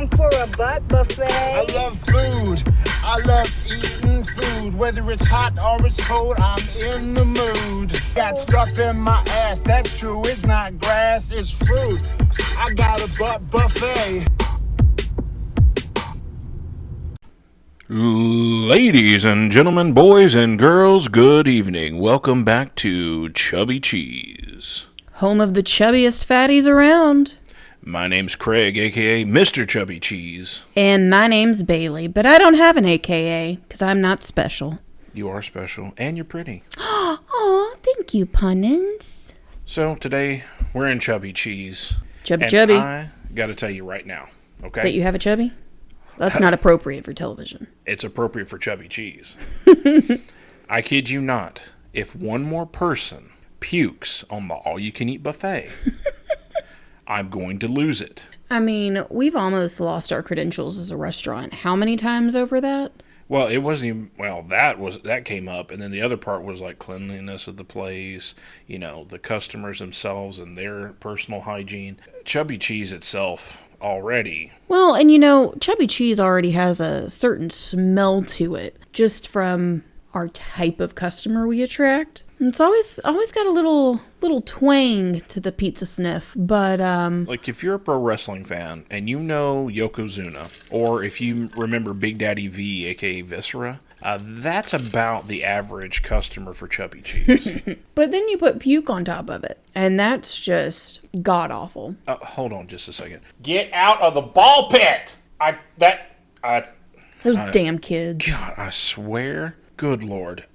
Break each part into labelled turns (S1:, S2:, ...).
S1: looking for a butt buffet?
S2: I love food. I love eating food. Whether it's hot or it's cold, I'm in the mood. Got stuff in my ass, that's true. It's not grass, it's fruit. I got a butt buffet.
S3: Ladies and gentlemen, boys and girls, good evening. Welcome back to Chubby Cheese,
S4: home of the chubbiest fatties around.
S3: My name's Craig, a.k.a. Mr. Chubby Cheese.
S4: And my name's Bailey, but I don't have an AKA, because I'm not special.
S3: You are special, and you're pretty.
S4: Aw, thank you, punnins.
S3: So, today, we're in Chubby Cheese.
S4: Chubby.
S3: I gotta tell you right now, okay?
S4: That you have a chubby? That's not appropriate for television.
S3: It's appropriate for Chubby Cheese. I kid you not. If one more person pukes on the all-you-can-eat buffet, I'm going to lose it.
S4: I mean, we've almost lost our credentials as a restaurant. How many times over that?
S3: Well, it wasn't even, that came up, and then the other part was like cleanliness of the place, you know, the customers themselves and their personal hygiene. Chubby Cheese itself already.
S4: Well, and you know, Chubby Cheese already has a certain smell to it, just from our type of customer we attract. And it's always got a little twang to the pizza sniff, but
S3: like if you're a pro wrestling fan and you know Yokozuna, or if you remember Big Daddy V, aka Viscera, that's about the average customer for Chubby Cheese.
S4: But then you put puke on top of it, and that's just god awful.
S3: Hold on just a second. Get out of the ball pit!
S4: Those damn kids.
S3: God, I swear. Good Lord.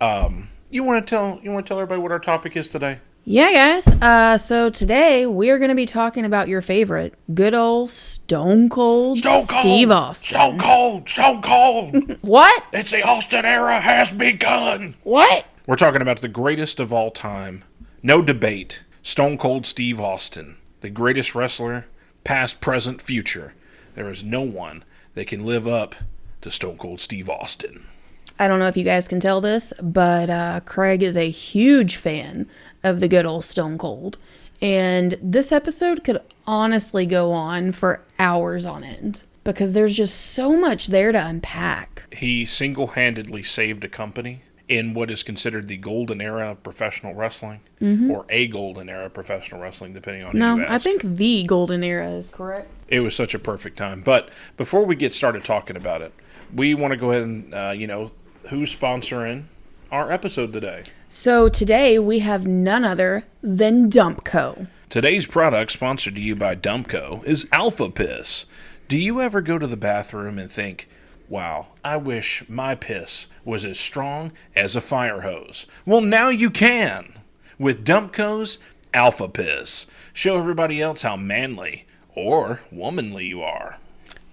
S3: You want to tell everybody what our topic is today?
S4: Yeah, guys. So today we're going to be talking about your favorite, good old Stone Cold Steve Austin.
S3: Stone Cold.
S4: What?
S3: It's the Austin era has begun.
S4: What?
S3: We're talking about the greatest of all time. No debate. Stone Cold Steve Austin. The greatest wrestler, past, present, future. There is no one that can live up to Stone Cold Steve Austin.
S4: I don't know if you guys can tell this, but Craig is a huge fan of the good old Stone Cold. And this episode could honestly go on for hours on end, because there's just so much there to unpack.
S3: He single-handedly saved a company in what is considered the golden era of professional wrestling, or a golden era of professional wrestling, depending on who you ask.
S4: I think the golden era is correct.
S3: It was such a perfect time. But before we get started talking about it, we want to go ahead and, who's sponsoring our episode today?
S4: So today we have none other than Dumpco.
S3: Today's product, sponsored to you by Dumpco, is Alpha Piss. Do you ever go to the bathroom and think, wow, I wish my piss was as strong as a fire hose? Well, now you can with Dumpco's Alpha Piss. Show everybody else how manly or womanly you are.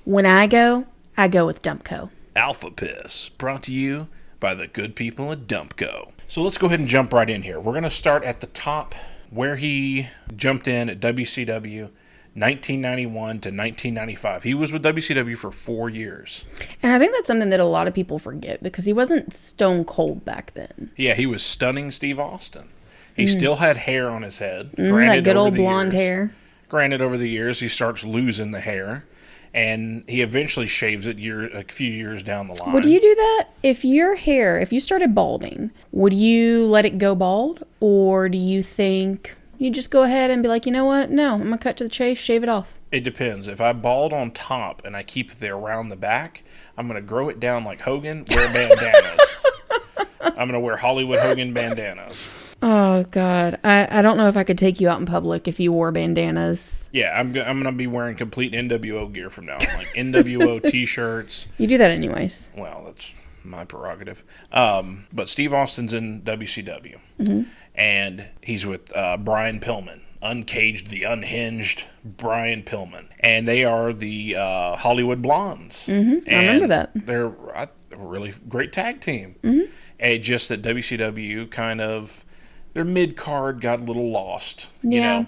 S4: When I go with Dumpco.
S3: Alpha Piss, brought to you by the good people at Dumpco. So let's go ahead and jump right in here. We're going to start at the top where he jumped in at WCW 1991 to 1995. He was with WCW for 4 years.
S4: And I think that's something that a lot of people forget, because he wasn't stone cold back then.
S3: Yeah, he was stunning Steve Austin. He still had hair on his head.
S4: That good old blonde hair.
S3: Granted, over the years, he starts losing the hair. And he eventually shaves it a few years down the line.
S4: Would you do that? If you started balding, would you let it go bald? Or do you think you just go ahead and be like, you know what? No, I'm going to cut to the chase, shave it off.
S3: It depends. If I bald on top and I keep it there around the back, I'm going to grow it down like Hogan, wear bandanas. I'm going to wear Hollywood Hogan bandanas.
S4: Oh, God. I don't know if I could take you out in public if you wore bandanas.
S3: Yeah, I'm going to be wearing complete NWO gear from now on, like NWO T-shirts.
S4: You do that anyways.
S3: Well, that's my prerogative. But Steve Austin's in WCW, and he's with Brian Pillman, Uncaged, the Unhinged Brian Pillman. And they are the Hollywood Blondes.
S4: I remember that.
S3: They're a really great tag team. And just that WCW kind of... their mid-card got a little lost, you know.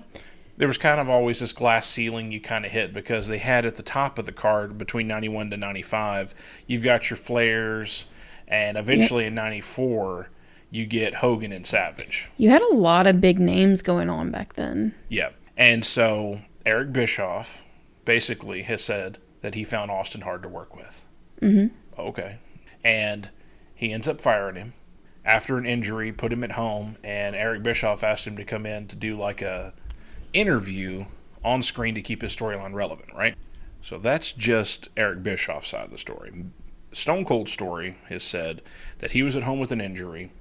S3: There was kind of always this glass ceiling you kind of hit, because they had at the top of the card between 91 to 95, you've got your Flairs, and eventually in 94, you get Hogan and Savage.
S4: You had a lot of big names going on back then.
S3: Yeah. And so Eric Bischoff basically has said, that he found Austin hard to work with. Mm-hmm. Okay. And he ends up firing him after an injury, put him at home, and Eric Bischoff asked him to come in to do like a interview on screen to keep his storyline relevant, right? So that's just Eric Bischoff's side of the story. Stone Cold's story has said that he was at home with an injury,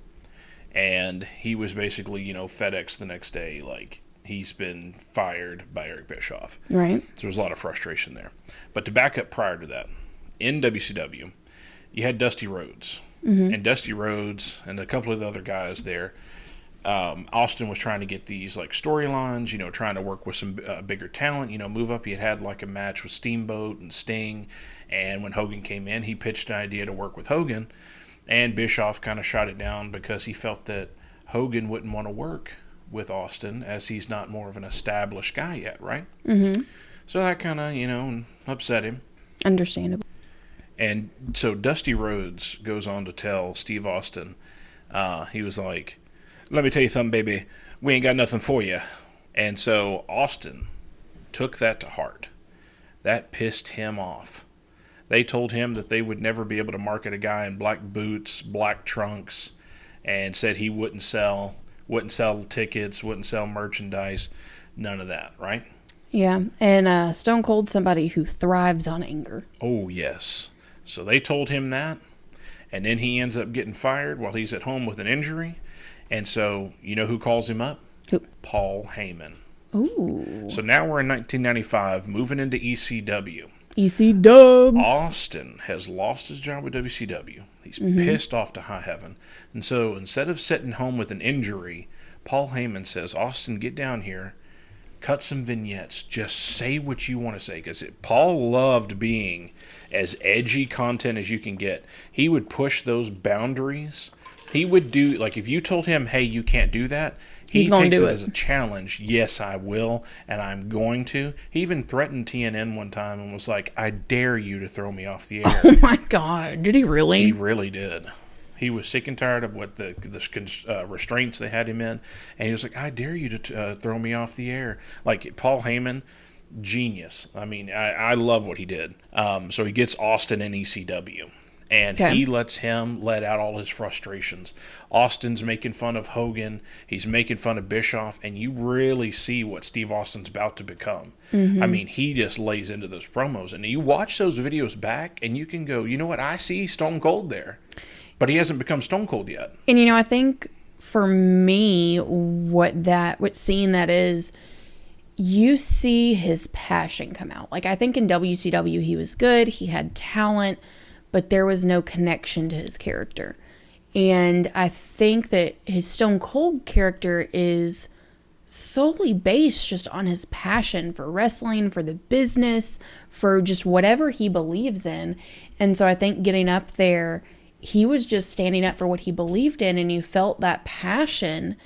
S3: and he was basically, FedEx the next day, like, he's been fired by Eric Bischoff.
S4: Right.
S3: So there's a lot of frustration there. But to back up prior to that, in WCW, you had Dusty Rhodes. Mm-hmm. And Dusty Rhodes and a couple of the other guys there, Austin was trying to get these like storylines, trying to work with some bigger talent, move up. He had like a match with Steamboat and Sting. And when Hogan came in, he pitched an idea to work with Hogan. And Bischoff kind of shot it down because he felt that Hogan wouldn't want to work with Austin as he's not more of an established guy yet, right? Mm-hmm. So that kind of, upset him.
S4: Understandable.
S3: And so Dusty Rhodes goes on to tell Steve Austin, he was like, let me tell you something, baby. We ain't got nothing for you. And so Austin took that to heart. That pissed him off. They told him that they would never be able to market a guy in black boots, black trunks, and said he wouldn't sell tickets, wouldn't sell merchandise, none of that, right?
S4: Yeah, and Stone Cold's somebody who thrives on anger.
S3: Oh, yes. So they told him that, and then he ends up getting fired while he's at home with an injury. And so, who calls him up?
S4: Who?
S3: Paul Heyman.
S4: Ooh.
S3: So now we're in 1995, moving into ECW.
S4: EC Dubs.
S3: Austin has lost his job with WCW. He's pissed off to high heaven. And so instead of sitting home with an injury, Paul Heyman says, Austin, get down here, cut some vignettes, just say what you want to say. Because Paul loved being as edgy content as you can get. He would push those boundaries. He would do, like, if you told him, hey, you can't do that, he takes it as a challenge. Yes, I will, and I'm going to. He even threatened TNN one time and was like, I dare you to throw me off the air.
S4: Oh, my God. Did he really?
S3: He really did. He was sick and tired of what the restraints they had him in, and he was like, I dare you to throw me off the air. Like, Paul Heyman, genius. I mean, I love what he did. So he gets Austin in ECW. And he lets him let out all his frustrations. Austin's making fun of Hogan. He's making fun of Bischoff. And you really see what Steve Austin's about to become. Mm-hmm. I mean, he just lays into those promos. And you watch those videos back, and you can go, you know what? I see Stone Cold there. But he hasn't become Stone Cold yet.
S4: And, I think for me, what seeing that is, you see his passion come out. Like, I think in WCW, he was good. He had talent. But there was no connection to his character. And I think that his Stone Cold character is solely based just on his passion for wrestling, for the business, for just whatever he believes in. And so I think getting up there, he was just standing up for what he believed in, and you felt that passion,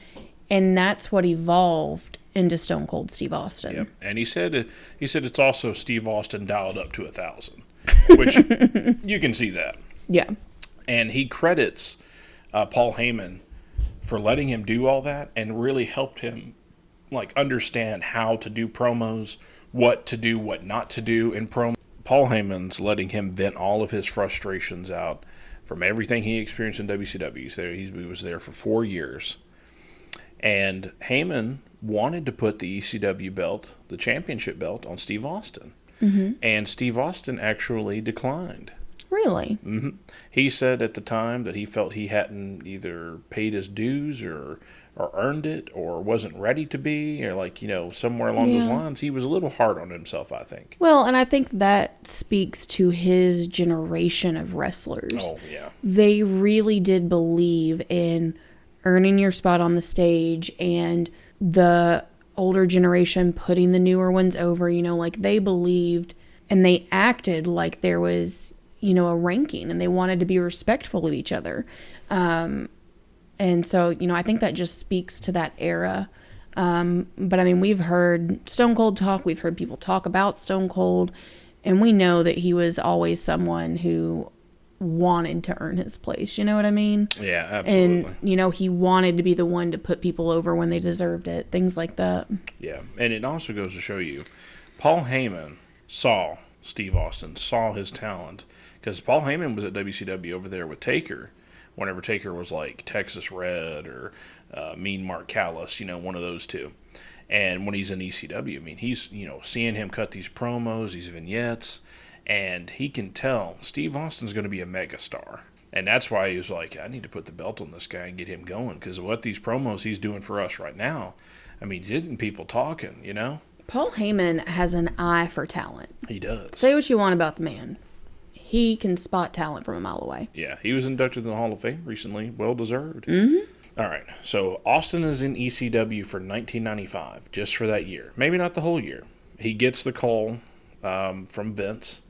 S4: and that's what evolved into Stone Cold Steve Austin.
S3: Yep. And he said it's also Steve Austin dialed up to 1,000. Which you can see that.
S4: Yeah.
S3: And he credits Paul Heyman for letting him do all that and really helped him understand how to do promos, what to do, what not to do in promos. Paul Heyman's letting him vent all of his frustrations out from everything he experienced in WCW. So he was there for 4 years. And Heyman wanted to put the ECW belt, the championship belt, on Steve Austin. Mm-hmm. And Steve Austin actually declined.
S4: Really?
S3: Mm-hmm. He said at the time that he felt he hadn't either paid his dues or earned it or wasn't ready to be or somewhere along those lines. He was a little hard on himself, I think.
S4: Well, and I think that speaks to his generation of wrestlers.
S3: Oh, yeah.
S4: They really did believe in earning your spot on the stage, and the older generation putting the newer ones over, they believed and they acted like there was, a ranking, and they wanted to be respectful of each other. And so, I think that just speaks to that era. But I mean, we've heard Stone Cold talk, we've heard people talk about Stone Cold, and we know that he was always someone who wanted to earn his place, you know what I mean?
S3: Yeah, absolutely.
S4: And he wanted to be the one to put people over when they deserved it, things like that.
S3: Yeah, and it also goes to show you Paul Heyman saw Steve Austin, saw his talent. Because Paul Heyman was at WCW over there with Taker, whenever Taker was like Texas Red or Mean Mark Callis, one of those two. And when he's in ECW, I mean, he's, seeing him cut these promos, these vignettes, and he can tell Steve Austin's going to be a megastar. And that's why he was like, I need to put the belt on this guy and get him going, because what these promos he's doing for us right now, I mean, he's getting people talking,
S4: Paul Heyman has an eye for talent.
S3: He does.
S4: Say what you want about the man. He can spot talent from a mile away.
S3: Yeah, he was inducted in the Hall of Fame recently. Well deserved.
S4: Mm-hmm.
S3: All right, so Austin is in ECW for 1995, just for that year. Maybe not the whole year. He gets the call from Vince.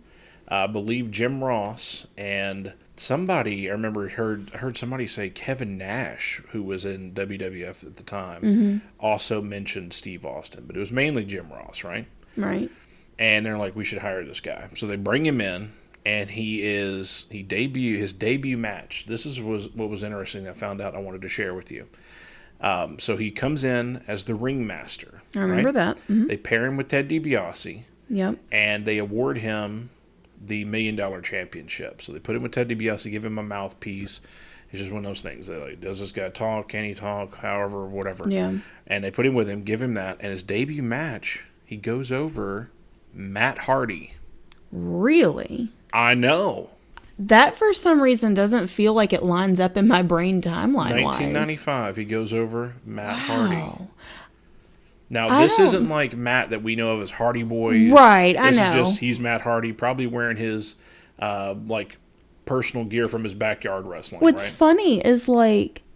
S3: I believe Jim Ross and somebody, I remember heard somebody say Kevin Nash, who was in WWF at the time, also mentioned Steve Austin. But it was mainly Jim Ross, right?
S4: Right.
S3: And they're like, we should hire this guy. So they bring him in. And his debut match. This was what was interesting. I found out I wanted to share with you. So he comes in as the ringmaster.
S4: I remember that. Mm-hmm.
S3: They pair him with Ted DiBiase.
S4: Yep.
S3: And they award him the $1 Million Championship. So they put him with Ted DiBiase, give him a mouthpiece. It's just one of those things. They're like, does this guy talk? Can he talk? However, whatever.
S4: Yeah.
S3: And they put him with him, give him that. And his debut match, he goes over Matt Hardy.
S4: Really?
S3: I know.
S4: That, for some reason, doesn't feel like it lines up in my brain timeline-wise.
S3: 1995, he goes over Matt Hardy. Now, this isn't like Matt that we know of as Hardy Boys.
S4: Right, I know.
S3: This is just, he's Matt Hardy, probably wearing his, personal gear from his backyard wrestling,
S4: What's
S3: right?
S4: funny is,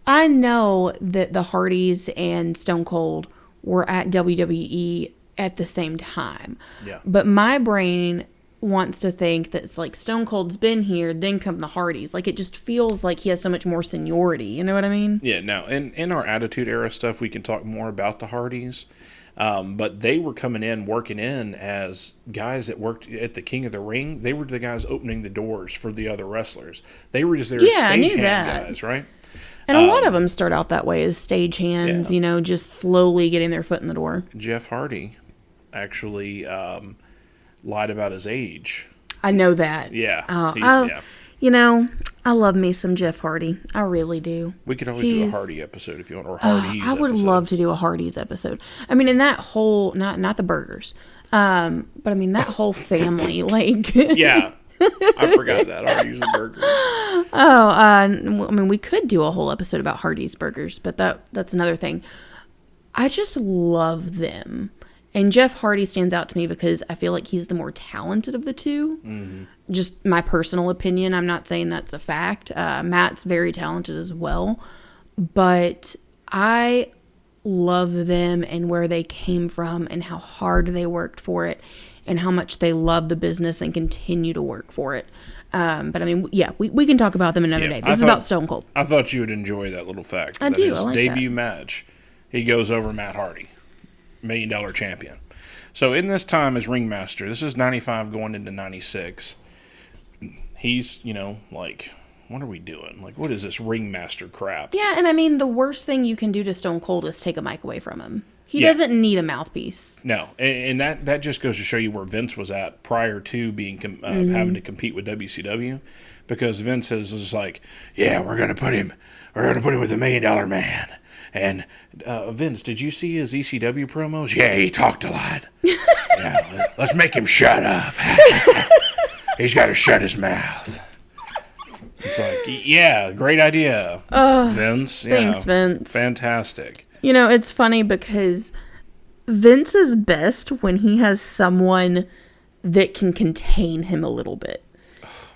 S4: I know that the Hardys and Stone Cold were at WWE at the same time.
S3: Yeah.
S4: But my brain wants to think that it's like Stone Cold's been here, then come the Hardys. Like, it just feels like he has so much more seniority. You know what I mean?
S3: Yeah, now, in our Attitude Era stuff, we can talk more about the Hardys. But they were coming in, working in as guys that worked at the King of the Ring. They were the guys opening the doors for the other wrestlers. They were just there as stagehand guys, right?
S4: And a lot of them start out that way as stagehands, just slowly getting their foot in the door.
S3: Jeff Hardy actually lied about his age.
S4: I know that.
S3: Yeah.
S4: I love me some Jeff Hardy. I really do.
S3: We could always do a Hardy episode if you want, or Hardy's
S4: I would
S3: episode.
S4: love to do a Hardy's episode. I mean, in that whole, not the burgers, but I mean, that whole family, like...
S3: Yeah. I forgot that. Hardy's the burger.
S4: I mean, we could do a whole episode about Hardy's burgers, but that's another thing. I just love them. And Jeff Hardy stands out to me because I feel like he's the more talented of the two. Mm-hmm. Just my personal opinion. I'm not saying that's a fact. Matt's very talented as well. But I love them and where they came from and how hard they worked for it and how much they love the business and continue to work for it. But I mean, yeah, we can talk about them another day. This is about Stone Cold.
S3: I thought you would enjoy that little fact.
S4: I do.
S3: His
S4: I like
S3: debut
S4: that.
S3: match, he goes over Matt Hardy, $1 Million Champion. So in this time as ringmaster, this is 95 going into 96. He's, like, what are we doing? Like, what is this ringmaster crap?
S4: Yeah, and I mean, the worst thing you can do to Stone Cold is take a mic away from him. He doesn't need a mouthpiece.
S3: No, and that just goes to show you where Vince was at prior to being having to compete with WCW, because Vince is just like, yeah, we're gonna put him with the $1 Million Man. And Vince, did you see his ECW promos? Yeah, he talked a lot. Yeah, let's make him shut up. He's got to shut his mouth. It's like, yeah, great idea, Vince.
S4: Thanks, Vince.
S3: Fantastic.
S4: It's funny because Vince is best when he has someone that can contain him a little bit.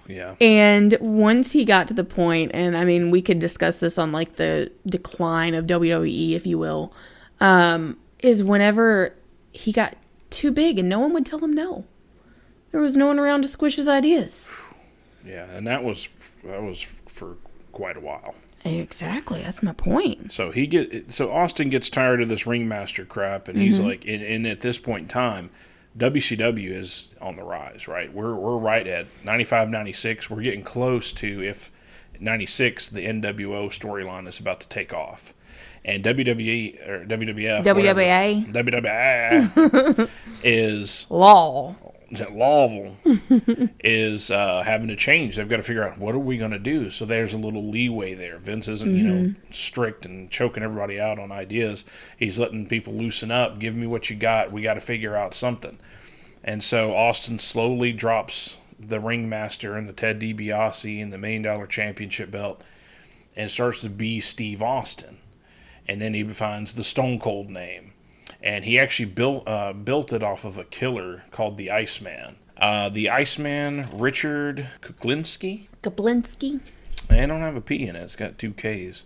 S3: Yeah.
S4: And once he got to the point, and I mean, we could discuss this on like the decline of WWE, if you will, is whenever he got too big and no one would tell him no. There was no one around to squish his ideas.
S3: Yeah, and that was for quite a while.
S4: Exactly, that's my point.
S3: So Austin gets tired of this ringmaster crap, and he's like, and at this point in time, WCW is on the rise, right? We're right at 95, 96. We're getting close to, if 96, the NWO storyline is about to take off. And WWE or WWF,
S4: WWA
S3: WWA is
S4: law.
S3: lawful. is having to change. They've got to figure out, what are we going to do? So there's a little leeway there. Vince isn't, strict and choking everybody out on ideas. He's letting people loosen up. Give me what you got. We got to figure out something. And so Austin slowly drops the ringmaster and the Ted DiBiase and the $1 Million Championship belt and starts to be Steve Austin. And then he finds the Stone Cold name. And he actually built it off of a killer called the Iceman. The Iceman, Richard Kuklinski.
S4: Kablinski.
S3: I don't have a P in it. It's got 2 Ks.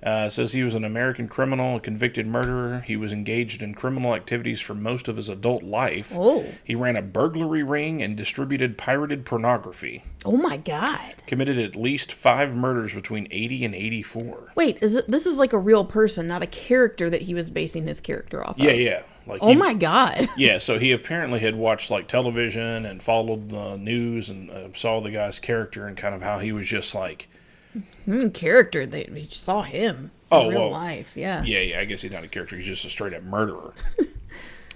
S3: It says he was an American criminal, a convicted murderer. He was engaged in criminal activities for most of his adult life.
S4: Oh.
S3: He ran a burglary ring and distributed pirated pornography.
S4: Oh, my God.
S3: Committed at least 5 murders between 80 and 84.
S4: Wait, this is like a real person, not a character that he was basing his character off of?
S3: Yeah. Like
S4: my God.
S3: Yeah, so he apparently had watched like television and followed the news and saw the guy's character and kind of how he was just like...
S4: Character, we saw him in real life, yeah.
S3: Yeah, I guess he's not a character, he's just a straight up murderer.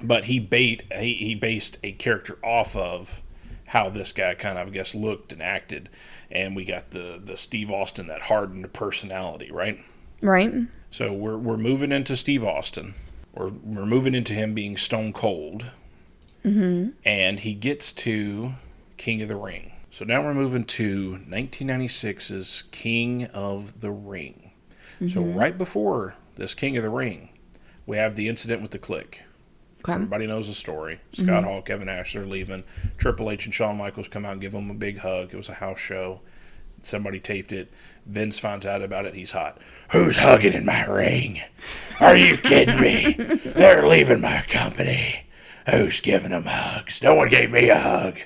S3: But he based a character off of how this guy kind of, I guess, looked and acted. And we got the Steve Austin, that hardened personality, right?
S4: Right.
S3: So we're moving into Steve Austin. We're moving into him being Stone Cold. Mm-hmm. And he gets to King of the Ring. So now we're moving to 1996's King of the Ring. Mm-hmm. So right before this King of the Ring, we have the incident with the Clique. Okay. Everybody knows the story. Scott Hall, Kevin Nash, they're leaving. Triple H and Shawn Michaels come out and give them a big hug. It was a house show. Somebody taped it. Vince finds out about it. He's hot. Who's hugging in my ring? Are you kidding me? They're leaving my company. Who's giving them hugs? No one gave me a hug.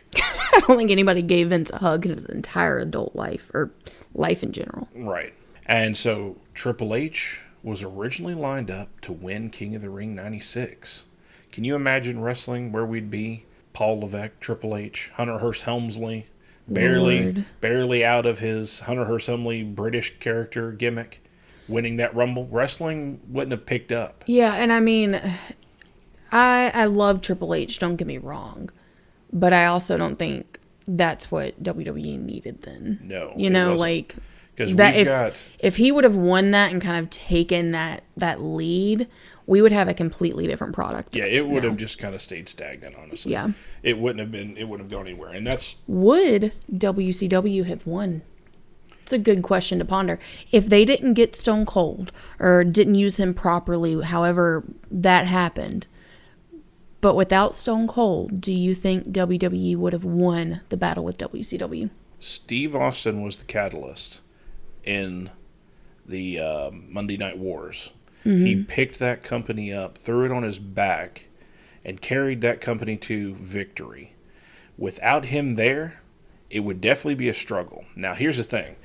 S4: I don't think anybody gave Vince a hug in his entire adult life, or life in general.
S3: Right. And so Triple H was originally lined up to win King of the Ring 96. Can you imagine wrestling where we'd be? Paul Levesque, Triple H, Hunter Hearst Helmsley, barely out of his Hunter Hearst Helmsley British character gimmick, winning that Rumble. Wrestling wouldn't have picked up.
S4: Yeah, and I mean... I love Triple H, don't get me wrong. But I also don't think that's what WWE needed then.
S3: No.
S4: You know, like...
S3: Because
S4: if he would have won that and kind of taken that lead, we would have a completely different product.
S3: Yeah, it would have just kind of stayed stagnant, honestly.
S4: Yeah.
S3: It wouldn't have gone anywhere. And that's...
S4: Would WCW have won? It's a good question to ponder. If they didn't get Stone Cold or didn't use him properly, however that happened... But without Stone Cold, do you think WWE would have won the battle with WCW?
S3: Steve Austin was the catalyst in the Monday Night Wars. Mm-hmm. He picked that company up, threw it on his back, and carried that company to victory. Without him there, it would definitely be a struggle. Now, here's the thing.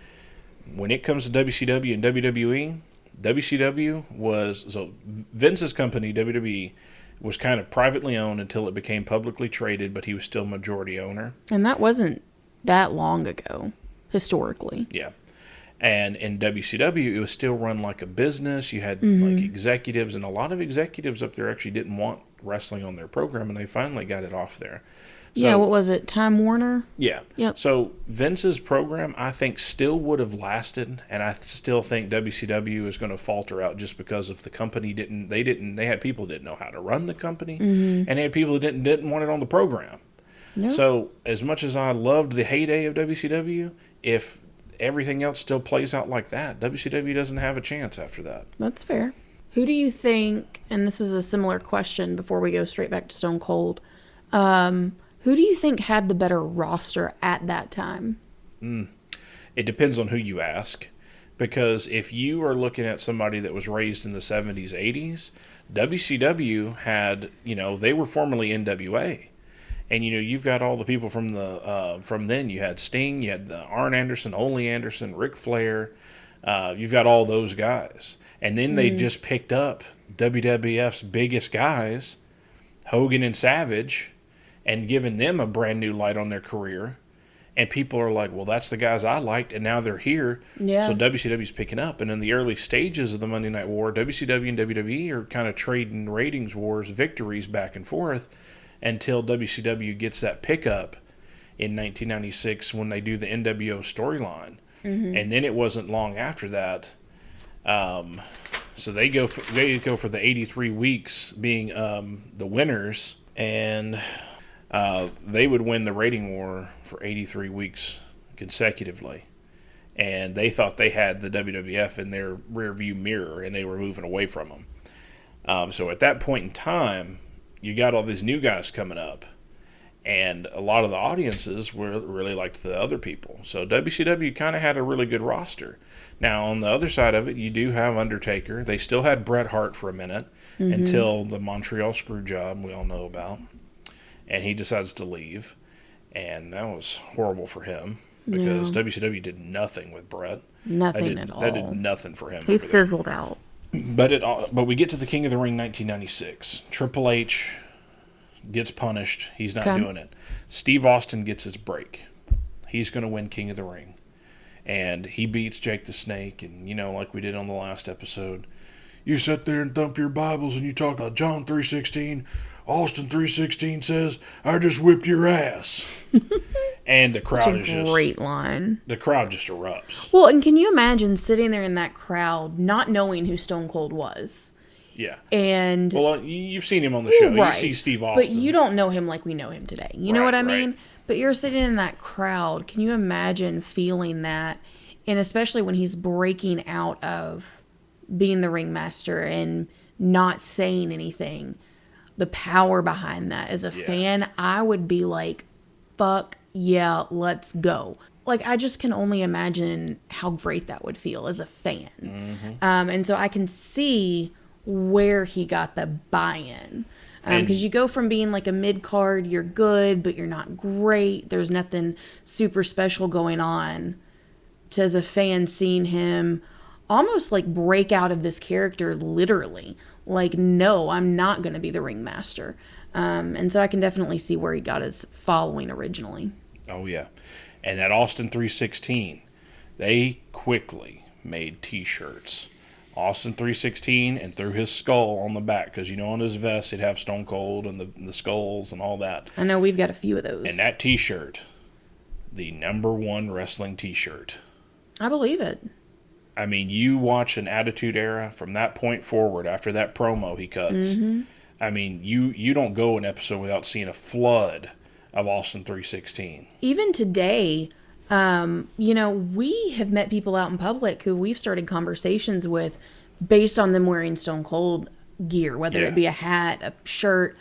S3: When it comes to WCW and WWE, WCW was... So, Vince's company, WWE... was kind of privately owned until it became publicly traded, but he was still majority owner.
S4: And that wasn't that long ago, historically.
S3: Yeah. And in WCW, it was still run like a business. You had like executives, and a lot of executives up there actually didn't want wrestling on their program, and they finally got it off there. So,
S4: yeah, what was it? Time Warner?
S3: Yeah. Yep. So Vince's program, I think, still would have lasted, and I still think WCW is going to falter out just because of the company they had people that didn't know how to run the company, and they had people that didn't want it on the program. Yep. So as much as I loved the heyday of WCW, if everything else still plays out like that, WCW doesn't have a chance after that.
S4: That's fair. Who do you think, and this is a similar question before we go straight back to Stone Cold, who do you think had the better roster at that time?
S3: It depends on who you ask. Because if you are looking at somebody that was raised in the 70s, 80s, WCW had, they were formerly NWA. And, you've got all the people from then. You had Sting, you had the Arn Anderson, Ole Anderson, Ric Flair. You've got all those guys. And then they just picked up WWF's biggest guys, Hogan and Savage, and given them a brand new light on their career. And people are like, well, that's the guys I liked, and now they're here. Yeah. So WCW's picking up. And in the early stages of the Monday Night War, WCW and WWE are kind of trading ratings wars, victories back and forth until WCW gets that pickup in 1996 when they do the NWO storyline. And then it wasn't long after that. So they go for the 83 weeks being the winners, and they would win the rating war for 83 weeks consecutively. And they thought they had the WWF in their rear view mirror, and they were moving away from them. So at that point in time, you got all these new guys coming up, and a lot of the audiences really liked the other people. So WCW kind of had a really good roster. Now, on the other side of it, you do have Undertaker. They still had Bret Hart for a minute until the Montreal screw job we all know about. And he decides to leave. And that was horrible for him because WCW did nothing with Bret.
S4: Nothing at all.
S3: That did nothing for him.
S4: He fizzled out.
S3: But we get to the King of the Ring 1996. Triple H gets punished. He's not doing it. Steve Austin gets his break. He's going to win King of the Ring. And he beats Jake the Snake. And, like we did on the last episode, you sit there and thump your Bibles and you talk about John 3:16. Austin 3:16 says, I just whipped your ass. And the crowd is just...
S4: great line.
S3: The crowd just erupts.
S4: Well, and can you imagine sitting there in that crowd not knowing who Stone Cold was?
S3: Yeah.
S4: And
S3: well, you've seen him on the show.
S4: Right.
S3: You see Steve Austin.
S4: But you don't know him like we know him today. You know what I mean? Right. But you're sitting in that crowd. Can you imagine feeling that? And especially when he's breaking out of being the ringmaster and not saying anything. The power behind that. As a fan, I would be like, fuck yeah, let's go. Like, I just can only imagine how great that would feel as a fan. And so I can see where he got the buy-in. Because you go from being like a mid-card, you're good, but you're not great. There's nothing super special going on. To, as a fan, seeing him almost like break out of this character literally. Like, no, I'm not going to be the ringmaster. And so I can definitely see where he got his following originally.
S3: Oh, yeah. And that Austin 3:16, they quickly made T-shirts. Austin 3:16 and through his skull on the back. Because, on his vest, he'd have Stone Cold and the skulls and all that.
S4: I know we've got a few of those.
S3: And that T-shirt, the #1 wrestling T-shirt.
S4: I believe it.
S3: I mean, you watch an Attitude Era from that point forward after that promo he cuts. I mean, you don't go an episode without seeing a flood of Austin 3:16.
S4: Even today, we have met people out in public who we've started conversations with based on them wearing Stone Cold gear, whether it be a hat, a shirt.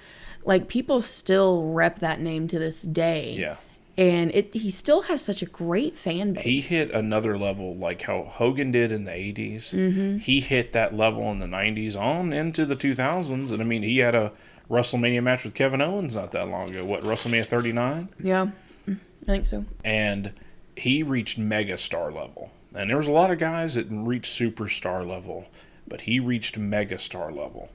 S4: Like, people still rep that name to this day.
S3: Yeah.
S4: And he still has such a great fan base.
S3: He hit another level like how Hogan did in the 80s. He hit that level in the 90s on into the 2000s. And, I mean, he had a WrestleMania match with Kevin Owens not that long ago. What, WrestleMania 39?
S4: Yeah, I think so.
S3: And he reached megastar level. And there was a lot of guys that reached superstar level. But he reached megastar level.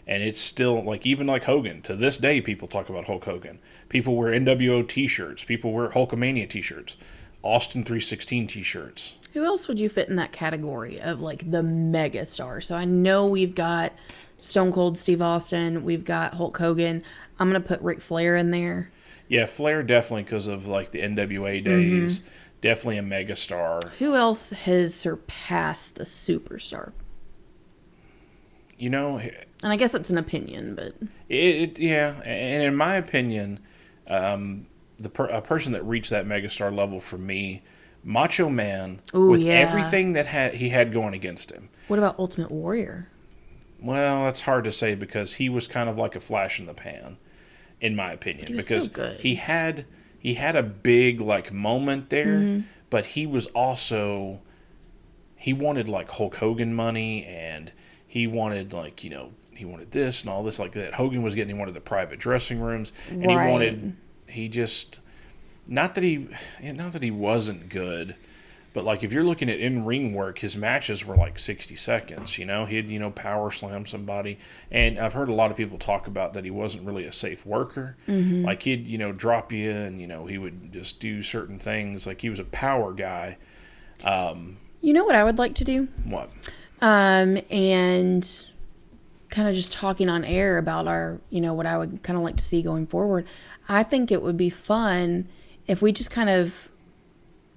S3: And it's still, like, even like Hogan, to this day, people talk about Hulk Hogan. People wear NWO T-shirts. People wear Hulkamania T-shirts. Austin 3:16 T-shirts.
S4: Who else would you fit in that category of, like, the megastar? So I know we've got Stone Cold Steve Austin. We've got Hulk Hogan. I'm going to put Ric Flair in there.
S3: Yeah, Flair definitely because of, like, the NWA days. Definitely a megastar.
S4: Who else has surpassed the superstar? And I guess that's an opinion, but...
S3: Yeah, and in my opinion, a person that reached that megastar level for me, Macho Man, everything that he had going against him. What
S4: about Ultimate Warrior?
S3: Well, that's hard to say because he was kind of like a flash in the pan, in my opinion.
S4: He was
S3: because
S4: so good.
S3: he had a big, like, moment there, but he was also... He wanted, like, Hulk Hogan money, and he wanted, like, he wanted this and all this like that. Hogan was getting, he wanted the private dressing rooms, and he just, not that he wasn't good, but like if you're looking at in-ring work, his matches were like 60 seconds, he'd, power slam somebody, and I've heard a lot of people talk about that he wasn't really a safe worker, like he'd, drop you, and, he would just do certain things, like he was a power guy.
S4: You know what I would like to do?
S3: What?
S4: And kind of just talking on air about our, what I would kind of like to see going forward. I think it would be fun if we just kind of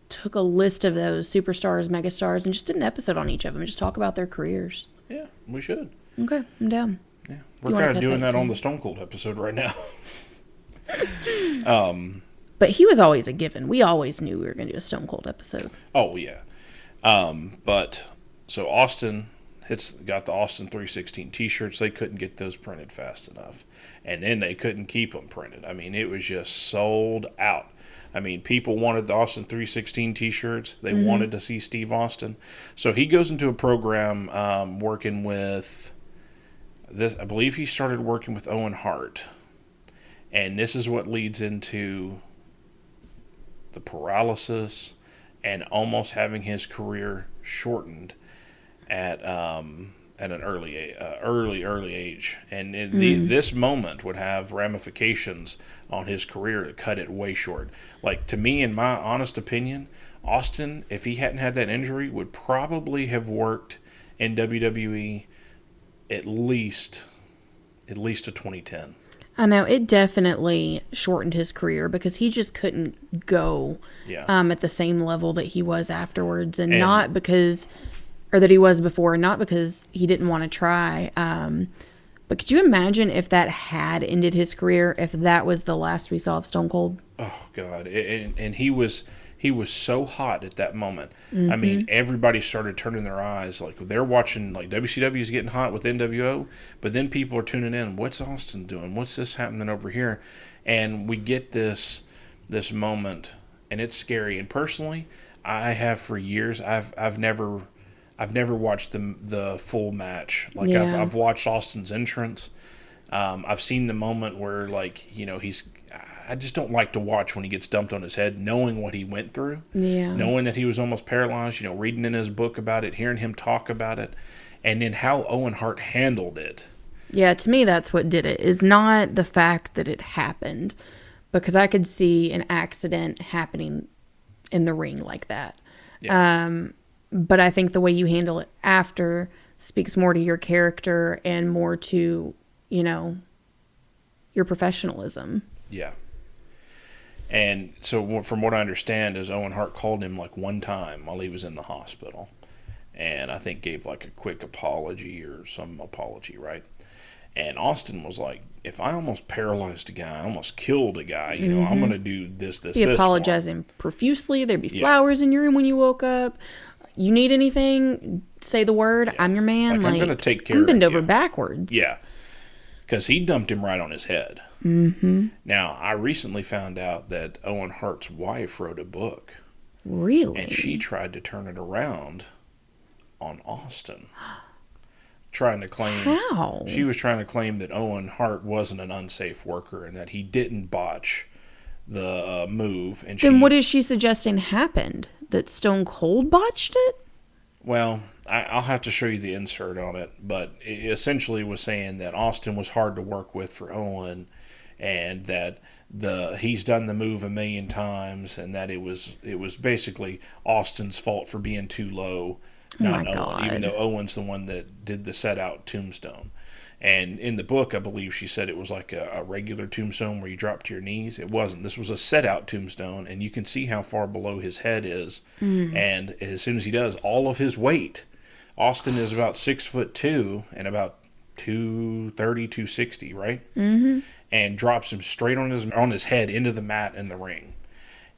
S4: took a list of those superstars, megastars, and just did an episode on each of them, just talk about their careers.
S3: Yeah, we should.
S4: Okay, I'm down.
S3: Yeah, we're kind of doing that on the Stone Cold episode right now.
S4: But he was always a given. We always knew we were going to do a Stone Cold episode.
S3: Oh, yeah. But, so Austin got the Austin 316 t-shirts. They couldn't get those printed fast enough. And then they couldn't keep them printed. I mean, it was just sold out. I mean, people wanted the Austin 316 t-shirts. They wanted to see Steve Austin. So he goes into a program working with this. I believe he started working with Owen Hart. And this is what leads into the paralysis and almost having his career shortened at an early age. And this moment would have ramifications on his career to cut it way short. Like, to me, in my honest opinion, Austin, if he hadn't had that injury, would probably have worked in WWE at least to 2010.
S4: I know, it definitely shortened his career because he just couldn't go at the same level that he was afterwards, and not because, or that he was before, not because he didn't want to try. But could you imagine if that had ended his career, if that was the last we saw of Stone Cold?
S3: Oh, God. And he was so hot at that moment. I mean, everybody started turning their eyes. Like, they're watching, like, WCW's getting hot with NWO, but then people are tuning in. What's Austin doing? What's this happening over here? And we get this moment, and it's scary. And personally, I have for years, I've never watched the full match. Like, I've watched Austin's entrance. I've seen the moment where, like, you know, I just don't like to watch when he gets dumped on his head, knowing what he went through. Yeah. Knowing that he was almost paralyzed, you know, reading in his book about it, hearing him talk about it, and then how Owen Hart handled it.
S4: Yeah, to me, that's what did it, is not the fact that it happened, because I could see an accident happening in the ring like that. Yeah. But I think the way you handle it after speaks more to your character and more to, you know, your professionalism.
S3: Yeah. And so from what I understand is Owen Hart called him like one time while he was in the hospital. And I think gave like a quick apology or some apology, right? And Austin was like, if I almost paralyzed a guy, I almost killed a guy, you know, I'm going to do this.
S4: He apologized him profusely. There'd be flowers in your room when you woke up. You need anything, say the word. I'm your man.
S3: Like, I'm going to take care of you.
S4: I'm bend over backwards.
S3: Yeah. Because he dumped him right on his head. Now, I recently found out that Owen Hart's wife wrote a book.
S4: Really?
S3: And she tried to turn it around on Austin. Trying to claim...
S4: How?
S3: She was trying to claim that Owen Hart wasn't an unsafe worker and that he didn't botch the move. And
S4: then what is she suggesting happened? That Stone Cold botched it?
S3: Well, I'll have to show you the insert on it, but it essentially was saying that Austin was hard to work with for Owen, and that he's done the move a million times, and that it was basically Austin's fault for being too low, not Owen, even though Owen's the one that did the set out tombstone. And in the book, I believe she said it was like a regular tombstone where you drop to your knees. It wasn't. This was a set-out tombstone, and you can see how far below his head is. And as soon as he does, all of his weight. Austin is about 6'2" and about 230, 260, right? And drops him straight on his head into the mat in the ring.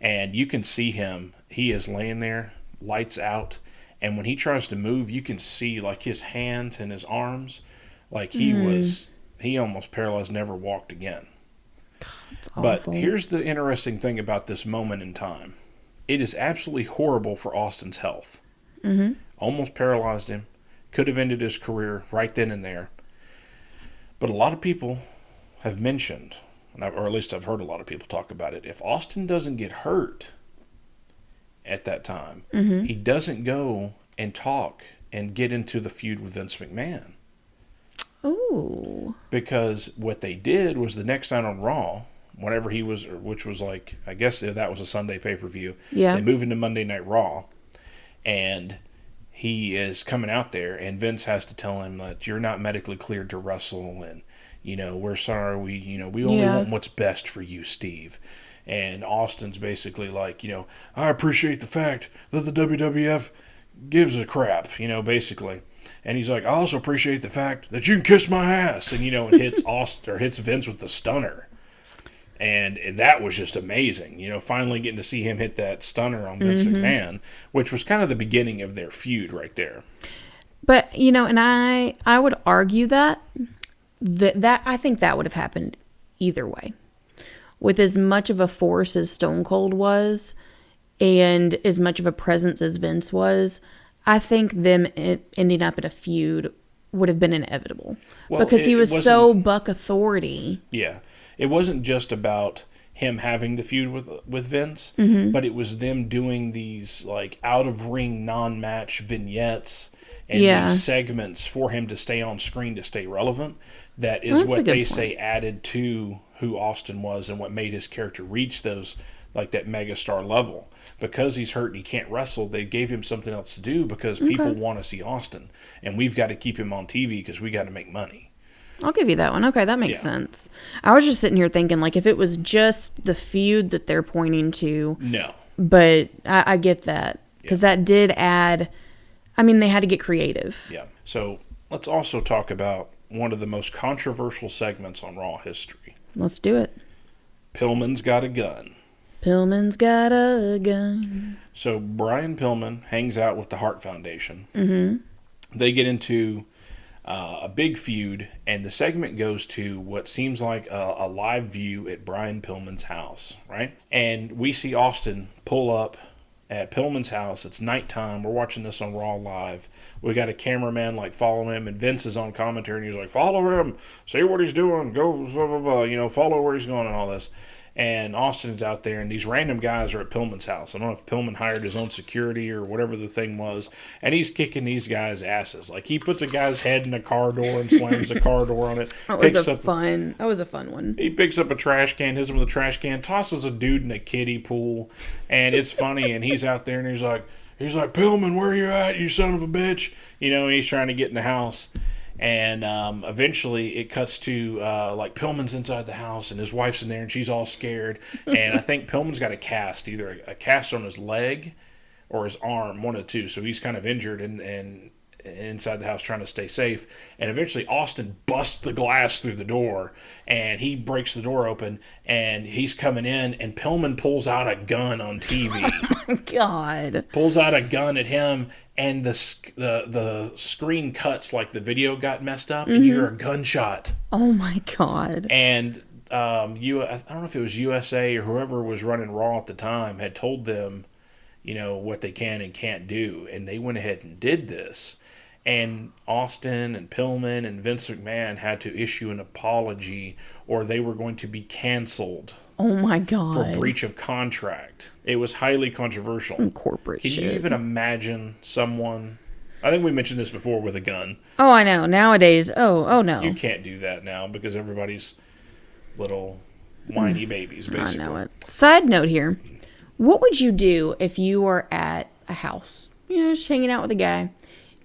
S3: And you can see him. He is laying there, lights out. And when he tries to move, you can see like his hands and his arms. Like he almost paralyzed, never walked again.
S4: That's
S3: but
S4: awful.
S3: Here's the interesting thing about this moment in time. It is absolutely horrible for Austin's health. Almost paralyzed him. Could have ended his career right then and there. But a lot of people have mentioned, or at least I've heard a lot of people talk about it, if Austin doesn't get hurt at that time, he doesn't go and talk and get into the feud with Vince McMahon.
S4: Oh.
S3: Because what they did was the next night on Raw, whenever he was, which was like, I guess that was a Sunday pay-per-view. Yeah. They moved into Monday Night Raw, and he is coming out there, and Vince has to tell him that you're not medically cleared to wrestle, and, you know, we're sorry, we only want what's best for you, Steve. And Austin's basically like, I appreciate the fact that the WWF gives a crap, basically. And he's like, I also appreciate the fact that you can kiss my ass. And, and hits Austin, or hits Vince with the stunner. And that was just amazing, finally getting to see him hit that stunner on Vince McMahon, which was kind of the beginning of their feud right there.
S4: But, and I would argue that I think that would have happened either way. With as much of a force as Stone Cold was, and as much of a presence as Vince was, I think them ending up in a feud would have been inevitable. Well, because he was so buck authority.
S3: Yeah. It wasn't just about him having the feud with Vince, but it was them doing these like out-of-ring non-match vignettes and these segments for him to stay on screen to stay relevant. That is what they say added to who Austin was and what made his character reach those, like that megastar level. Because he's hurt and he can't wrestle, they gave him something else to do because people want to see Austin. And we've got to keep him on TV because we got to make money.
S4: I'll give you that one. Okay, that makes sense. I was just sitting here thinking, like, if it was just the feud that they're pointing to.
S3: No.
S4: But I get that. Because that did add, they had to get creative.
S3: Yeah. So let's also talk about one of the most controversial segments on Raw history.
S4: Let's do it.
S3: Pillman's got a gun.
S4: Pillman's got a gun.
S3: So Brian Pillman hangs out with the Hart Foundation. Mm-hmm. They get into a big feud, and the segment goes to what seems like a live view at Brian Pillman's house, right? And we see Austin pull up at Pillman's house. It's nighttime. We're watching this on Raw Live. We got a cameraman like following him, and Vince is on commentary, and he's like, follow him, see what he's doing, go, blah, blah, blah, follow where he's going and all this. And Austin's out there, and these random guys are at Pillman's house. I don't know if Pillman hired his own security or whatever the thing was. And he's kicking these guys' asses. Like, he puts a guy's head in a car door and slams the car door on it.
S4: That was a fun one.
S3: He picks up a trash can, hits him with a trash can, tosses a dude in a kiddie pool. And it's funny, and he's out there, and he's like, Pillman, where you at, you son of a bitch? He's trying to get in the house. And eventually it cuts to like Pillman's inside the house and his wife's in there and she's all scared. And I think Pillman's got a cast, either a cast on his leg or his arm, one of the two. So he's kind of injured and inside the house trying to stay safe. And eventually Austin busts the glass through the door and he breaks the door open and he's coming in and Pillman pulls out a gun on TV.
S4: God.
S3: Pulls out a gun at him and the screen cuts like the video got messed up and you hear a gunshot.
S4: Oh my God.
S3: And I don't know if it was USA or whoever was running Raw at the time had told them, what they can and can't do. And they went ahead and did this. And Austin and Pillman and Vince McMahon had to issue an apology or they were going to be canceled.
S4: Oh my God.
S3: For breach of contract. It was highly controversial.
S4: Some corporate shit.
S3: Can you even imagine someone, I think we mentioned this before, with a gun.
S4: Oh, I know. Nowadays, oh no.
S3: You can't do that now because everybody's little whiny babies, basically.
S4: I know it. Side note here. What would you do if you were at a house, just hanging out with a guy,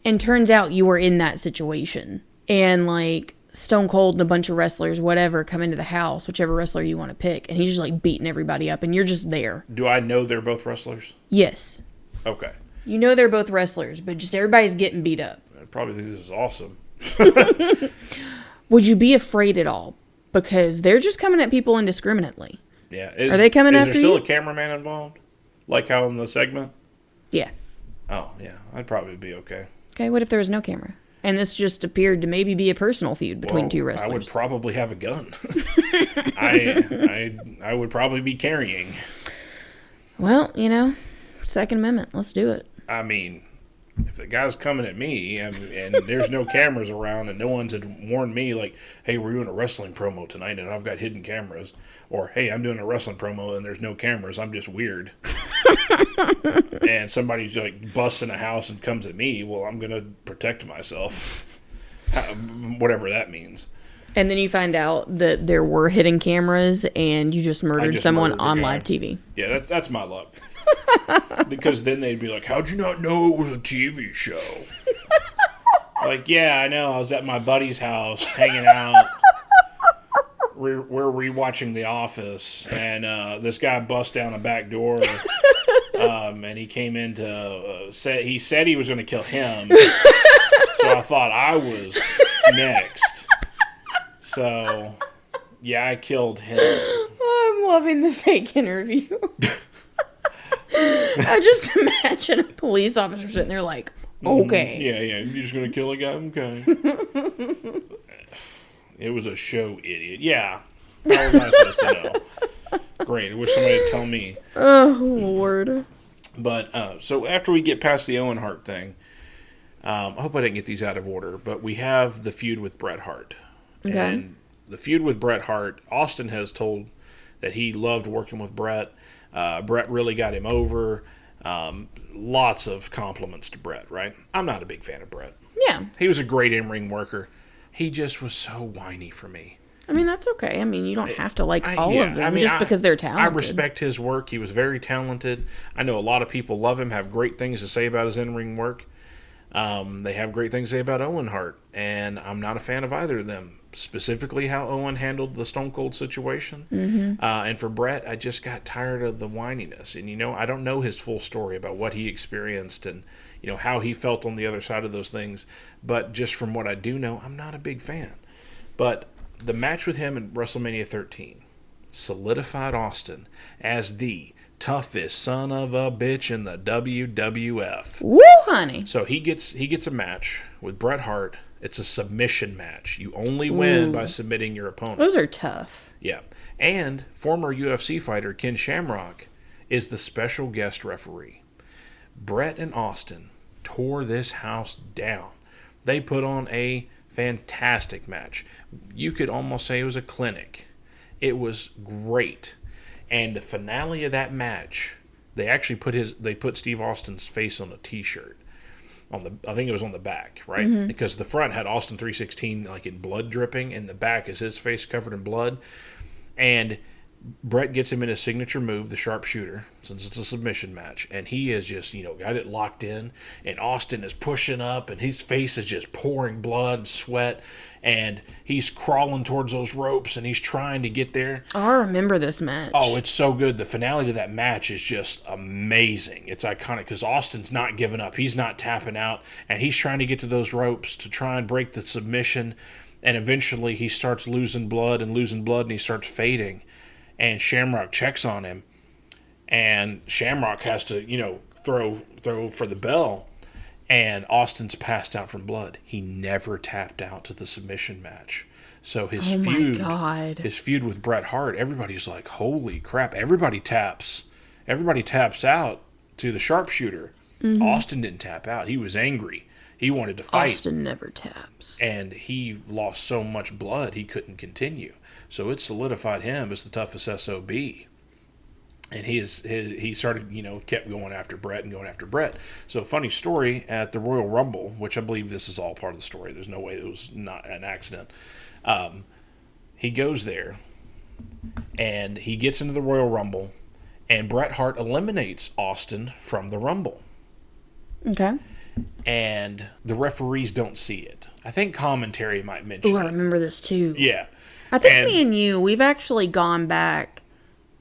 S4: and turns out you were in that situation, and like Stone Cold and a bunch of wrestlers, whatever, come into the house, whichever wrestler you want to pick, and he's just like beating everybody up, and you're just there.
S3: Do I know they're both wrestlers?
S4: Yes.
S3: Okay.
S4: You know they're both wrestlers, but just everybody's getting beat up.
S3: I probably think this is awesome.
S4: Would you be afraid at all? Because they're just coming at people indiscriminately.
S3: Yeah.
S4: Are they coming after you?
S3: Is there still a cameraman involved? Like how in the segment?
S4: Yeah.
S3: Oh, yeah. I'd probably be okay.
S4: Okay, what if there was no camera? And this just appeared to maybe be a personal feud between two wrestlers.
S3: I would probably have a gun. I would probably be carrying.
S4: Well, Second Amendment. Let's do it.
S3: I mean, if the guy's coming at me and there's no cameras around and no one's had warned me, like, hey, we're doing a wrestling promo tonight and I've got hidden cameras. Or, hey, I'm doing a wrestling promo and there's no cameras. I'm just weird. And somebody's like busts in a house and comes at me, well, I'm going to protect myself. Whatever that means.
S4: And then you find out that there were hidden cameras and you just murdered someone on live TV.
S3: Yeah, that's my luck. Because then they'd be like, how'd you not know it was a TV show? Like, yeah, I know. I was at my buddy's house hanging out, we're rewatching The Office, and this guy busts down a back door, and he came in to he said he was going to kill him, so I thought I was next. So, yeah, I killed him.
S4: I'm loving the fake interview. I just imagine a police officer sitting there like, okay.
S3: Yeah, you're just going to kill a guy? Okay. It was a show, idiot. Yeah. How was I supposed to know? Great. I wish somebody would tell me.
S4: Oh, Lord.
S3: But, so after we get past the Owen Hart thing, I hope I didn't get these out of order, but we have the feud with Bret Hart.
S4: Okay.
S3: And the feud with Bret Hart, Austin has told that he loved working with Bret. Bret really got him over. Lots of compliments to Bret, right? I'm not a big fan of Bret.
S4: Yeah.
S3: He was a great in-ring worker. He just was so whiny for me.
S4: I mean, that's okay. I mean, you don't have to like all of them just because they're talented.
S3: I respect his work. He was very talented. I know a lot of people love him, have great things to say about his in-ring work. They have great things to say about Owen Hart, and I'm not a fan of either of them. Specifically how Owen handled the Stone Cold situation. Mm-hmm. And for Bret, I just got tired of the whininess. And, I don't know his full story about what he experienced and, how he felt on the other side of those things. But just from what I do know, I'm not a big fan. But the match with him in WrestleMania 13 solidified Austin as the toughest son of a bitch in the WWF.
S4: Woo, honey.
S3: So he gets a match with Bret Hart. It's a submission match. You only win by submitting your opponent.
S4: Those are tough.
S3: Yeah. And former UFC fighter Ken Shamrock is the special guest referee. Bret and Austin tore this house down. They put on a fantastic match. You could almost say it was a clinic. It was great. And the finale of that match, they actually put Steve Austin's face on a t-shirt. I think it was on the back, right? Mm-hmm. Because the front had Austin 316 like in blood dripping, and the back is his face covered in blood. And Bret gets him in his signature move, the sharpshooter, since it's a submission match. And he is just, got it locked in. And Austin is pushing up, and his face is just pouring blood and sweat. And he's crawling towards those ropes, and he's trying to get there.
S4: Oh, I remember this match.
S3: Oh, it's so good. The finale to that match is just amazing. It's iconic because Austin's not giving up. He's not tapping out, and he's trying to get to those ropes to try and break the submission. And eventually he starts losing blood, and he starts fading. And Shamrock checks on him, and Shamrock has to, throw for the bell. And Austin's passed out from blood. He never tapped out to the submission match. So his feud with Bret Hart, everybody's like, holy crap, everybody taps out to the sharpshooter. Mm-hmm. Austin didn't tap out. He was angry. He wanted to fight.
S4: Austin never taps.
S3: And he lost so much blood he couldn't continue. So it solidified him as the toughest SOB. And he started, kept going after Bret. So funny story, at the Royal Rumble, which I believe this is all part of the story. There's no way it was not an accident. He goes there, and he gets into the Royal Rumble, and Bret Hart eliminates Austin from the Rumble.
S4: Okay.
S3: And the referees don't see it. I think commentary might mention it.
S4: I remember this too.
S3: Yeah.
S4: I think me and you, we've actually gone back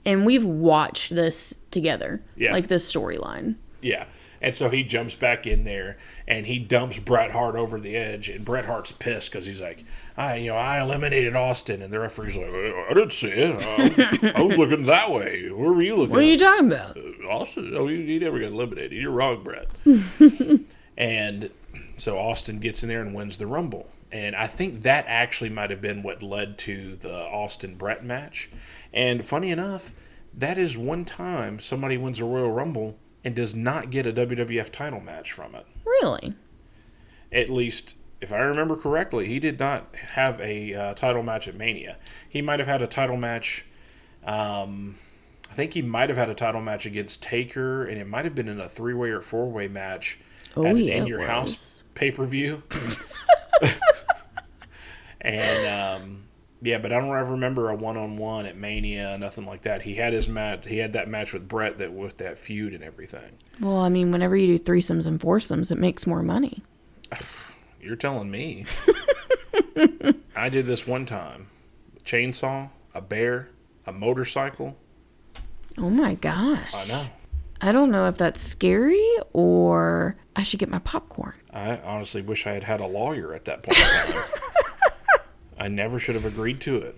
S4: and we've watched this together.
S3: Yeah.
S4: Like this storyline.
S3: Yeah. And so he jumps back in there and he dumps Bret Hart over the edge. And Bret Hart's pissed because he's like, I eliminated Austin. And the referee's like, I didn't see it. I was looking that way. Where were you looking?
S4: What are you talking about?
S3: Austin? Oh, he never got eliminated. You're wrong, Bret. And so Austin gets in there and wins the Rumble. And I think that actually might have been what led to the Austin-Bret match. And funny enough, that is one time somebody wins a Royal Rumble and does not get a WWF title match from it.
S4: Really?
S3: At least, if I remember correctly, he did not have a title match at Mania. He might have had a title match. I think he might have had a title match against Taker, and it might have been in a 3-way or 4-way match at an In Your House pay-per-view. And but I don't ever remember a one-on-one at Mania, nothing like that. He had his match. He had that match with Bret with that feud and everything.
S4: Well, I mean, whenever you do threesomes and foursomes, it makes more money.
S3: You're telling me. I did this one time. chainsaw, a bear, a motorcycle.
S4: Oh my gosh.
S3: I know.
S4: I don't know if that's scary or I should get my popcorn.
S3: I honestly wish I had had a lawyer at that point in time. I never should have agreed to it.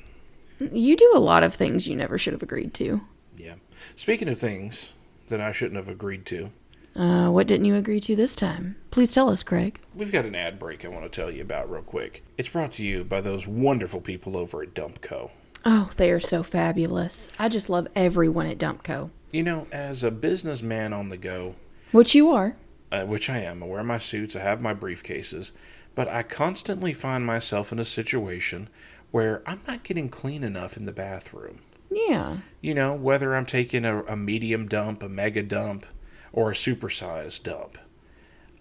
S4: You do a lot of things you never should have agreed to.
S3: Yeah. Speaking of things that I shouldn't have agreed to.
S4: What didn't you agree to this time? Please tell us, Craig.
S3: We've got an ad break I want to tell you about real quick. It's brought to you by those wonderful people over at Dumpco.
S4: Oh, they are so fabulous. I just love everyone at Dumpco.
S3: You know, as a businessman on the go,
S4: Which you are.
S3: which I am, I wear my suits, I have my briefcases, but I constantly find myself in a situation where I'm not getting clean enough in the bathroom.
S4: Yeah.
S3: You know, whether I'm taking a medium dump, a mega dump, or a supersized dump.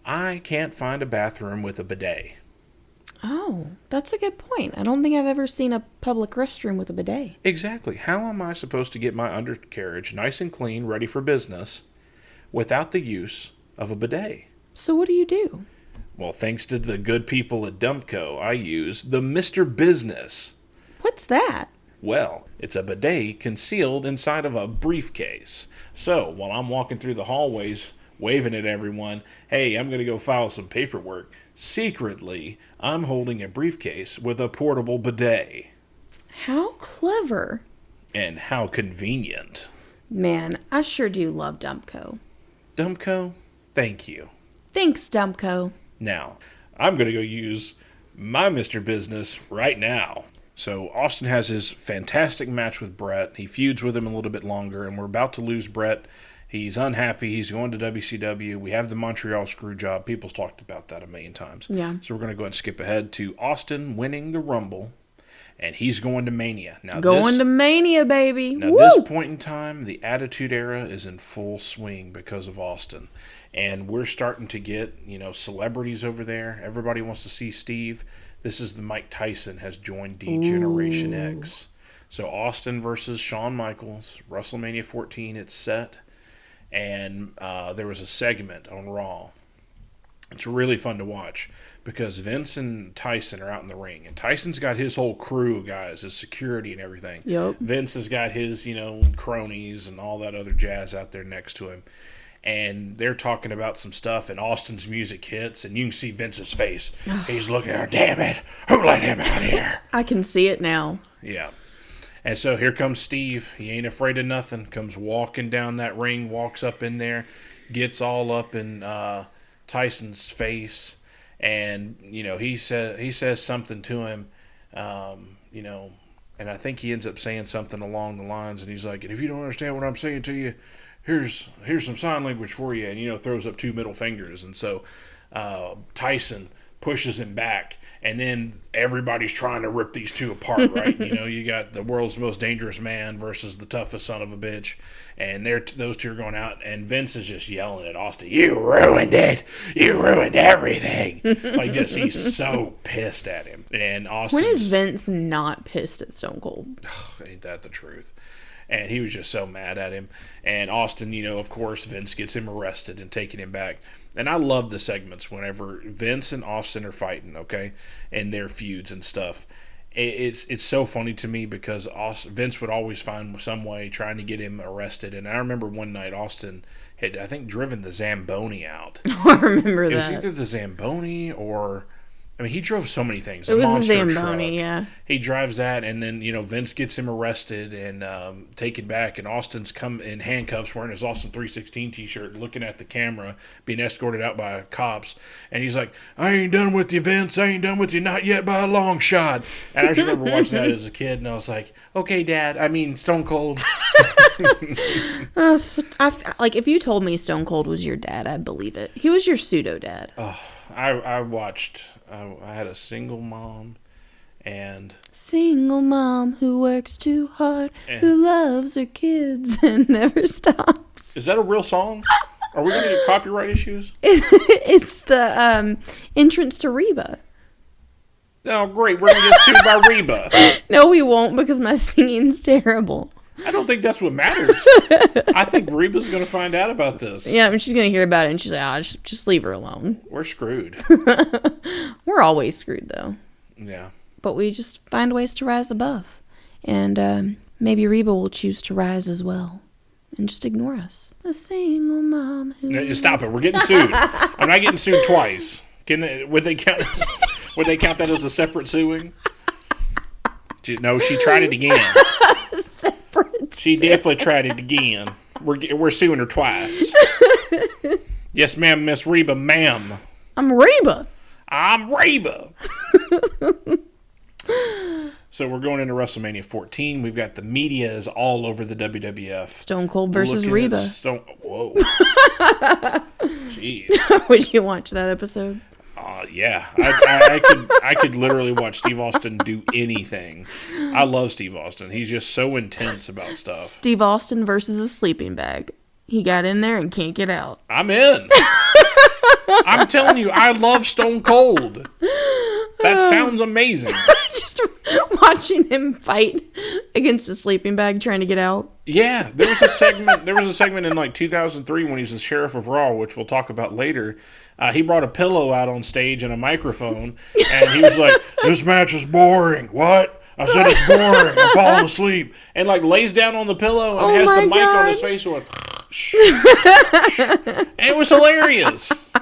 S3: I can't find a bathroom with a bidet.
S4: Oh, that's a good point. I don't think I've ever seen a public restroom with a bidet.
S3: Exactly. How am I supposed to get my undercarriage nice and clean, ready for business, without the use of a bidet?
S4: So what do you do?
S3: Well, thanks to the good people at Dumpco, I use the Mr. Business.
S4: What's that?
S3: Well, it's a bidet concealed inside of a briefcase. So, while I'm walking through the hallways, waving at everyone, hey, I'm going to go file some paperwork, secretly, I'm holding a briefcase with a portable bidet.
S4: How clever.
S3: And how convenient.
S4: Man, I sure do love Dumpco.
S3: Dumpco, thank you.
S4: Thanks, Dumpco.
S3: Now, I'm going to go use my Mr. Business right now. So, Austin has his fantastic match with Brett. He feuds with him a little bit longer, and we're about to lose Brett. He's unhappy. He's going to WCW. We have the Montreal screw job. People's talked about that a million times.
S4: Yeah.
S3: So, we're going to go ahead and skip ahead to Austin winning the Rumble, and he's going to Mania. Now,
S4: Going to Mania, baby.
S3: Now,
S4: Woo!
S3: this point in time, the Attitude Era is in full swing because of Austin. And we're starting to get, celebrities over there. Everybody wants to see Steve. This is the Mike Tyson has joined D-Generation X. So Austin versus Shawn Michaels, WrestleMania 14, it's set. And there was a segment on Raw. It's really fun to watch because Vince and Tyson are out in the ring. And Tyson's got his whole crew of guys, his security and everything.
S4: Yep.
S3: Vince has got his, cronies and all that other jazz out there next to him. And they're talking about some stuff, and Austin's music hits, and you can see Vince's face. He's looking at her, damn it, who let him out here?
S4: I can see it now.
S3: Yeah. And so here comes Steve. He ain't afraid of nothing. Comes walking down that ring, walks up in there, gets all up in Tyson's face, and, he says something to him, and I think he ends up saying something along the lines, and he's like, and if you don't understand what I'm saying to you, here's some sign language for you, and throws up 2 middle fingers. And so Tyson pushes him back, and then everybody's trying to rip these two apart, right? You got the world's most dangerous man versus the toughest son of a bitch, and those two are going out, and Vince is just yelling at Austin, you ruined it, you ruined everything. He's so pissed at him. And Austin,
S4: When is Vince not pissed at Stone Cold?
S3: Ain't that the truth? And he was just so mad at him. And Austin, of course, Vince gets him arrested and taking him back. And I love the segments whenever Vince and Austin are fighting, okay, and their feuds and stuff. It's so funny to me because Vince would always find some way trying to get him arrested. And I remember one night Austin had, I think, driven the Zamboni out.
S4: I remember that.
S3: It was either the Zamboni or... he drove so many things.
S4: It was
S3: monster
S4: a Zamboni,
S3: truck.
S4: yeah.
S3: He drives that, and then, Vince gets him arrested and taken back, and Austin's come in handcuffs wearing his Austin 316 t-shirt, looking at the camera, being escorted out by cops, and he's like, I ain't done with you, Vince. I ain't done with you, not yet by a long shot. And I just remember watching that as a kid, and I was like, okay, Dad, Stone Cold.
S4: If you told me Stone Cold was your dad, I'd believe it. He was your pseudo-dad.
S3: Oh, I watched... I had a single mom and...
S4: Single mom who works too hard, who loves her kids and never stops.
S3: Is that a real song? Are we going to get copyright issues?
S4: It's the entrance to Reba.
S3: Oh, great. We're going to get sued by Reba.
S4: No, we won't because my singing's terrible.
S3: I don't think that's what matters. I think Reba's going to find out about this.
S4: Yeah, and she's going to hear about it, and she's like, just leave her alone.
S3: We're screwed.
S4: We're always screwed, though.
S3: Yeah.
S4: But we just find ways to rise above. And maybe Reba will choose to rise as well and just ignore us. A single mom who...
S3: No, stop it. We're getting sued. I'm not getting sued twice. Would they count that as a separate suing? No, she tried it again. She definitely tried it again. We're suing her twice. Yes, ma'am, Miss Reba, ma'am.
S4: I'm Reba.
S3: So we're going into WrestleMania 14. We've got the media is all over the WWF.
S4: Stone Cold versus Reba.
S3: Whoa. Jeez.
S4: Would you watch that episode?
S3: Yeah. I could literally watch Steve Austin do anything. I love Steve Austin. He's just so intense about stuff.
S4: Steve Austin versus a sleeping bag. He got in there and can't get out.
S3: I'm in. I'm telling you, I love Stone Cold. That sounds amazing.
S4: Just watching him fight against a sleeping bag trying to get out.
S3: Yeah, there was a segment in like 2003 when he was the Sheriff of Raw, which we'll talk about later. He brought a pillow out on stage and a microphone, and he was like, "This match is boring." What? I said it's boring. I'm falling asleep. And like lays down on the pillow and has the mic on his face going, shh. And it was hilarious.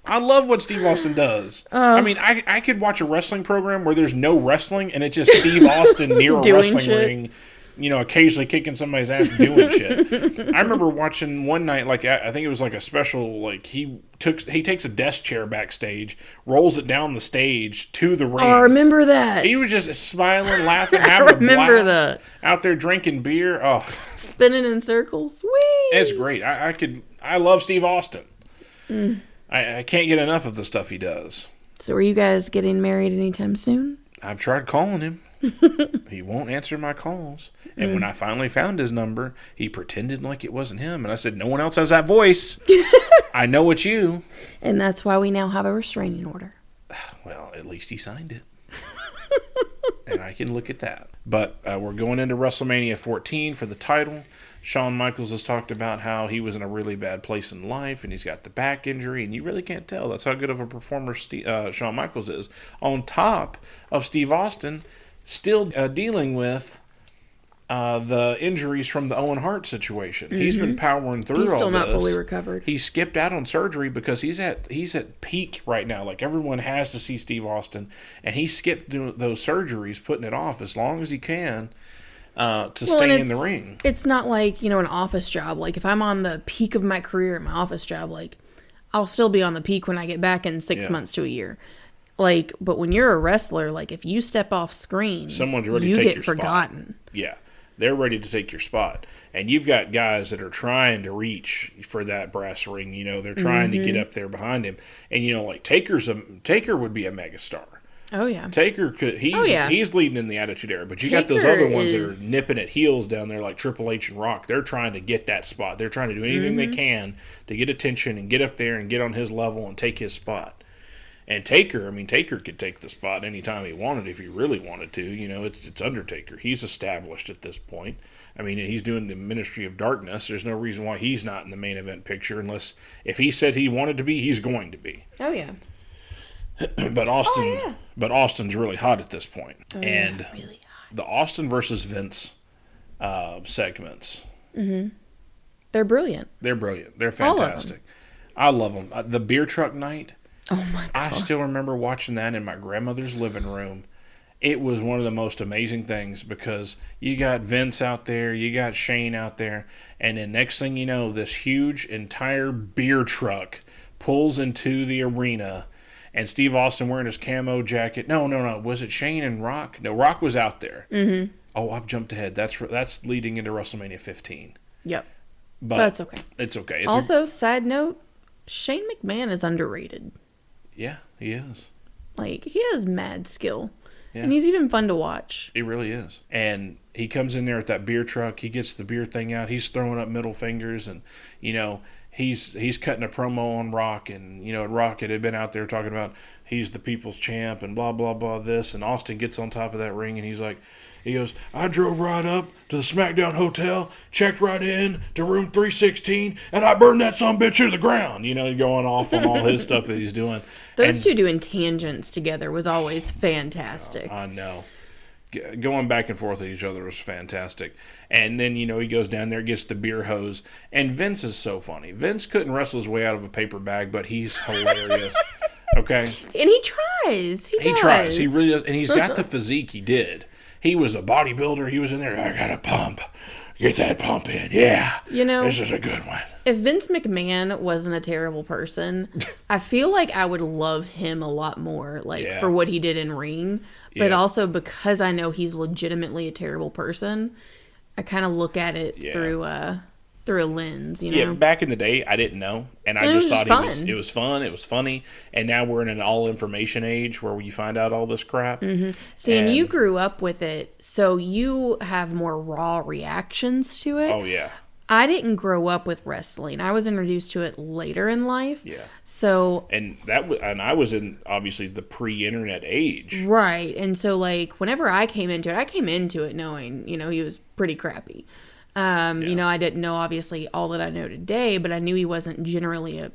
S3: I love what Steve Austin does. I mean, I could watch a wrestling program where there's no wrestling and it's just Steve Austin near a wrestling ring, occasionally kicking somebody's ass doing shit. I remember watching one night, like I think it was like a special, like he takes a desk chair backstage, rolls it down the stage to the ring.
S4: Oh, I remember that.
S3: He was just smiling, laughing, having a blast. Out there drinking beer. Oh,
S4: spinning in circles. Whee!
S3: It's great. I love Steve Austin. I can't get enough of the stuff he does.
S4: So are you guys getting married anytime soon?
S3: I've tried calling him. He won't answer my calls. And when I finally found his number, he pretended like it wasn't him. And I said, no one else has that voice. I know it's you.
S4: And that's why we now have a restraining order.
S3: Well, at least he signed it. And I can look at that. But we're going into WrestleMania 14 for the title. Shawn Michaels has talked about how he was in a really bad place in life, and he's got the back injury, and you really can't tell. That's how good of a performer Shawn Michaels is. On top of Steve Austin still dealing with the injuries from the Owen Hart situation. Mm-hmm. He's been powering through all this.
S4: He's still not fully recovered.
S3: He skipped out on surgery because he's at peak right now. Like, everyone has to see Steve Austin, and he skipped those surgeries, putting it off as long as he can. To stay in the ring. It's
S4: not like, an office job. Like, if I'm on the peak of my career at my office job, like, I'll still be on the peak when I get back in 6 months to a year. Like, but when you're a wrestler, like, if you step off screen,
S3: someone's ready to take your spot. You get forgotten. Yeah. They're ready to take your spot. And you've got guys that are trying to reach for that brass ring. They're trying to get up there behind him. And, like, Taker would be a megastar.
S4: Oh, yeah.
S3: Taker could. He's leading in the Attitude Era, but you got those other ones that are nipping at heels down there, like Triple H and Rock. They're trying to get that spot. They're trying to do anything they can to get attention and get up there and get on his level and take his spot. And Taker could take the spot anytime he wanted if he really wanted to. It's Undertaker. He's established at this point. I mean, he's doing the Ministry of Darkness. There's no reason why he's not in the main event picture unless if he said he wanted to be, he's going to be.
S4: Oh, yeah.
S3: But Austin's really hot at this point. And
S4: really hot.
S3: The Austin versus Vince segments.
S4: Mm-hmm. They're brilliant.
S3: They're fantastic. I love them. The beer truck night.
S4: Oh my God.
S3: I still remember watching that in my grandmother's living room. It was one of the most amazing things because you got Vince out there, you got Shane out there, and then next thing you know, this huge entire beer truck pulls into the arena. And Steve Austin wearing his camo jacket. No. Was it Shane and Rock? No, Rock was out there. Mm-hmm. Oh, I've jumped ahead. That's leading into WrestleMania 15.
S4: Yep.
S3: But
S4: that's okay.
S3: It's okay.
S4: Also, side note, Shane McMahon is underrated.
S3: Yeah, he is.
S4: Like, he has mad skill.
S3: Yeah.
S4: And he's even fun to watch.
S3: He really is. And he comes in there with that beer truck. He gets the beer thing out. He's throwing up middle fingers. And, he's cutting a promo on Rock. And, Rock had been out there talking about he's the people's champ and blah, blah, blah, this. And Austin gets on top of that ring and he goes, I drove right up to the SmackDown Hotel, checked right in to room 316, and I burned that sumbitch to the ground. Going off on all his stuff that he's doing.
S4: Those two doing tangents together was always fantastic.
S3: I know. going back and forth with each other was fantastic. And then, you know, he goes down there, gets the beer hose. And Vince is so funny. Vince couldn't wrestle his way out of a paper bag, but he's hilarious. Okay?
S4: And he tries. He
S3: tries. He really does. And he's got the physique he did. He was a bodybuilder. He was in there. I got to pump. Get that pump in. Yeah.
S4: You know,
S3: this is a good one.
S4: If Vince McMahon wasn't a terrible person, I feel like I would love him a lot more, like, for what he did in ring. But also because I know he's legitimately a terrible person, I kind of look at it through a lens, you know?
S3: Yeah, back in the day, I didn't know. And I just thought it was fun. It was funny. And now we're in an all-information age where you find out all this crap.
S4: Mm-hmm. See, and you grew up with it, so you have more raw reactions to it.
S3: Oh, yeah.
S4: I didn't grow up with wrestling. I was introduced to it later in life.
S3: Yeah.
S4: So
S3: and I was in obviously the pre-internet age.
S4: Right. And so like whenever I came into it knowing, you know, he was pretty crappy. You know, I didn't know obviously all that I know today, but I knew he wasn't generally a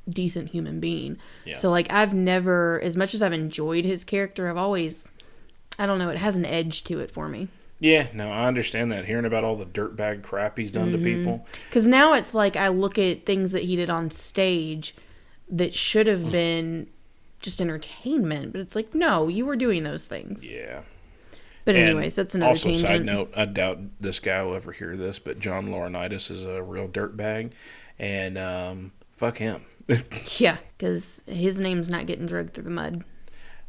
S4: decent human being. Yeah. So like I've never, as much as I've enjoyed his character, I've always, I don't know, it has an edge to it for me.
S3: Yeah, no, I understand that. Hearing about all the dirtbag crap he's done to people.
S4: Because now it's like I look at things that he did on stage that should have been just entertainment. But it's like, no, you were doing those things.
S3: Yeah.
S4: But anyways, that's another
S3: also,
S4: tangent.
S3: Side note, I doubt this guy will ever hear this, but John Laurinaitis is a real dirtbag. And fuck him.
S4: Yeah, because his name's not getting dragged through the mud.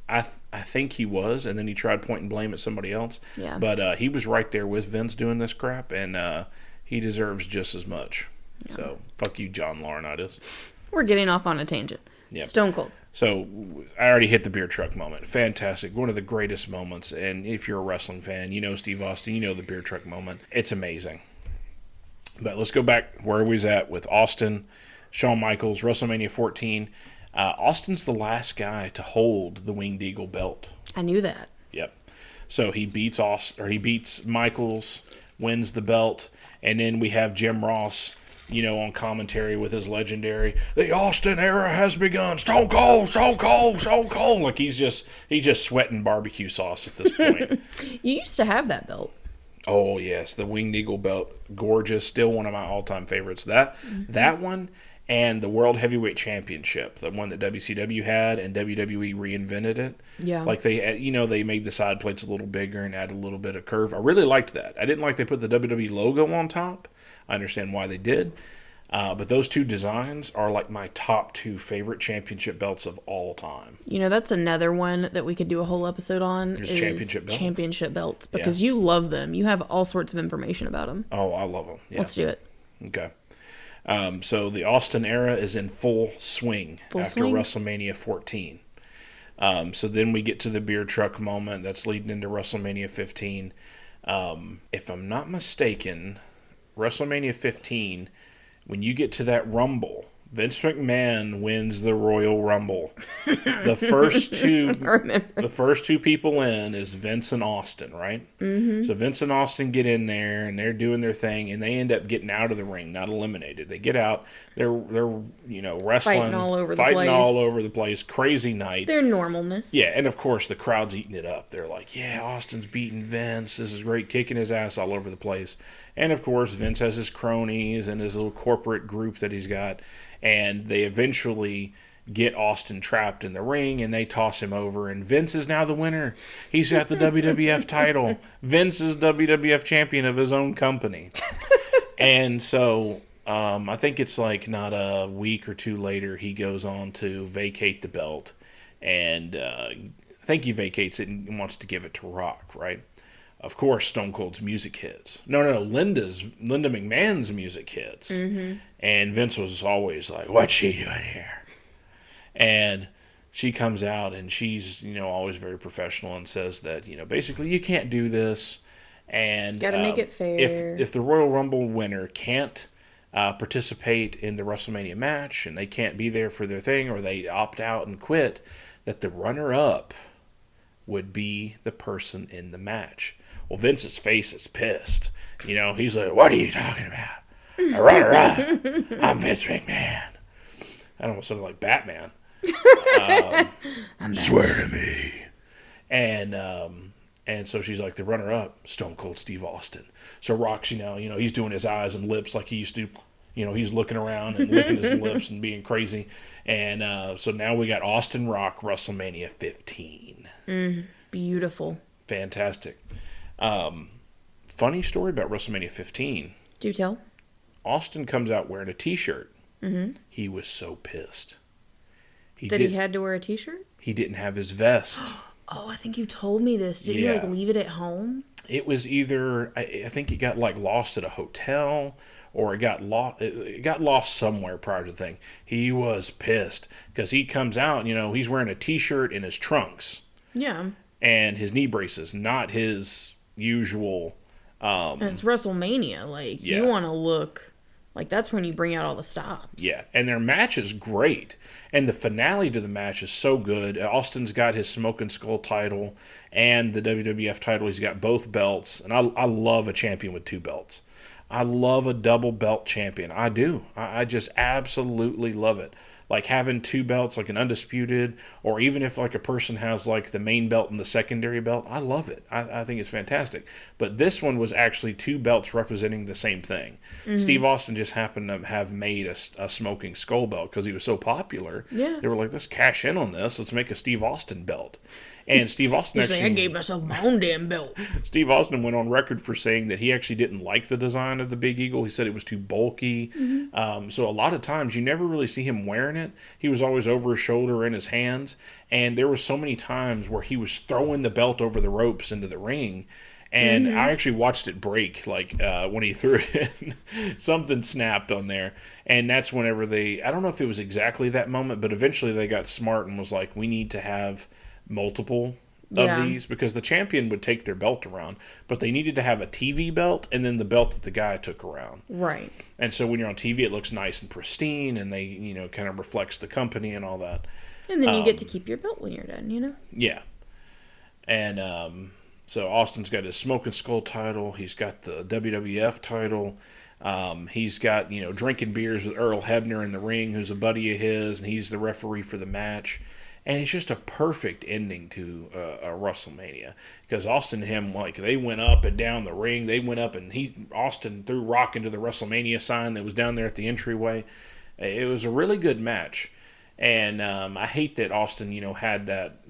S3: I think he was, and then he tried pointing blame at somebody else.
S4: Yeah.
S3: But he was right there with Vince doing this crap, and he deserves just as much. Yeah. So, fuck you, John Laurinaitis.
S4: We're getting off on a tangent. Yep. Stone Cold.
S3: So, I already hit the beer truck moment. Fantastic. One of the greatest moments. And if you're a wrestling fan, you know Steve Austin, you know the beer truck moment. It's amazing. But let's go back where we was at with Austin, Shawn Michaels, WrestleMania 14. Austin's the last guy to hold the Winged Eagle belt.
S4: I knew that.
S3: Yep. So he beats Michaels, wins the belt, and then we have Jim Ross, you know, on commentary with his legendary "The Austin era has begun. Stone Cold, Stone Cold, Stone Cold." Like he's just sweating barbecue sauce at this point.
S4: You used to have that belt.
S3: Oh yes, the Winged Eagle belt, gorgeous. Still one of my all-time favorites. That one. And the World Heavyweight Championship, the one that WCW had, and WWE reinvented it. Yeah. Like they made the side plates a little bigger and added a little bit of curve. I really liked that. I didn't like they put the WWE logo on top. I understand why they did. But those two designs are like my top two favorite championship belts of all time. You
S4: know, that's another one that we could do a whole episode on.
S3: Is championship belts.
S4: Because you love them. You have all sorts of information about them.
S3: Oh, I love them. Yeah.
S4: Let's do it.
S3: Okay. So the Austin era is in full swing after WrestleMania 14. So then we get to the beer truck moment that's leading into WrestleMania 15. If I'm not mistaken, WrestleMania 15, when you get to that Rumble, Vince McMahon wins the Royal Rumble. The first two people in is Vince and Austin, right? Mm-hmm. So Vince and Austin get in there and they're doing their thing, and they end up getting out of the ring, not eliminated. They get out. They're wrestling, fighting all over the place. Crazy night.
S4: Their normalness.
S3: Yeah, and of course the crowd's eating it up. They're like, "Yeah, Austin's beating Vince. This is great," kicking his ass all over the place. And of course Vince has his cronies and his little corporate group that he's got. And they eventually get Austin trapped in the ring, and they toss him over. And Vince is now the winner. He's got the WWF title. Vince is WWF champion of his own company. And so I think it's like not a week or two later, he goes on to vacate the belt. And I think he vacates it and wants to give it to Rock, right? Of course, Stone Cold's music hits. No, Linda McMahon's music hits. Mm-hmm. And Vince was always like, "What's she doing here?" And she comes out, and she's, always very professional and says that, basically you can't do this. And
S4: gotta make it fair.
S3: If the Royal Rumble winner can't participate in the WrestleMania match, and they can't be there for their thing, or they opt out and quit, that the runner-up would be the person in the match. Well, Vince's face is pissed. He's like, "What are you talking about? A runner-up? I'm Vince McMahon." I don't know, something like Batman. Swear to me. And And so she's like, the runner-up, Stone Cold Steve Austin. So Rock's, he's doing his eyes and lips like he used to. He's looking around and licking his lips and being crazy. And so now we got Austin Rock, WrestleMania 15.
S4: Beautiful.
S3: Fantastic. Funny story about WrestleMania 15.
S4: Do tell.
S3: Austin comes out wearing a T-shirt. Mm-hmm. He was so pissed.
S4: He had to wear a T-shirt?
S3: He didn't have his vest.
S4: Oh, I think you told me this. Did you leave it at home?
S3: It was either, I think it got lost at a hotel, or it got lost somewhere prior to the thing. He was pissed because he comes out, he's wearing a T-shirt in his trunks.
S4: Yeah.
S3: And his knee braces, not his usual.
S4: And it's WrestleMania. You want to look like that's when you bring out all the stops.
S3: Yeah, and their match is great. And the finale to the match is so good. Austin's got his Smoking Skull title and the WWF title. He's got both belts. And I love a champion with 2 belts. I love a double belt champion. I do. I just absolutely love it. Like having 2 belts, like an undisputed, or even if like a person has like the main belt and the secondary belt, I love it. I think it's fantastic. But this one was actually 2 belts representing the same thing. Mm-hmm. Steve Austin just happened to have made a Smoking Skull belt because he was so popular.
S4: Yeah.
S3: They were like, let's cash in on this. Let's make a Steve Austin belt. And Steve Austin
S4: actually... I gave myself my own damn belt.
S3: Steve Austin went on record for saying that he actually didn't like the design of the Big Eagle. He said it was too bulky. Mm-hmm. So a lot of times you never really see him wearing it. He was always over his shoulder or in his hands. And there were so many times where he was throwing the belt over the ropes into the ring. And I actually watched it break, when he threw it in. Something snapped on there. And that's whenever I don't know if it was exactly that moment, but eventually they got smart and was like, we need to have multiple of these, because the champion would take their belt around, but they needed to have a TV belt and then the belt that the guy took around.
S4: Right.
S3: And so when you're on TV, it looks nice and pristine, and they, kind of reflects the company and all that.
S4: And then you get to keep your belt when you're done,
S3: Yeah. And so Austin's got his Smoking Skull title. He's got the WWF title. He's got, drinking beers with Earl Hebner in the ring, who's a buddy of his, and he's the referee for the match. And it's just a perfect ending to a WrestleMania, because Austin and him, they went up and down the ring. They went up, and Austin threw Rock into the WrestleMania sign that was down there at the entryway. It was a really good match, and I hate that Austin, had that,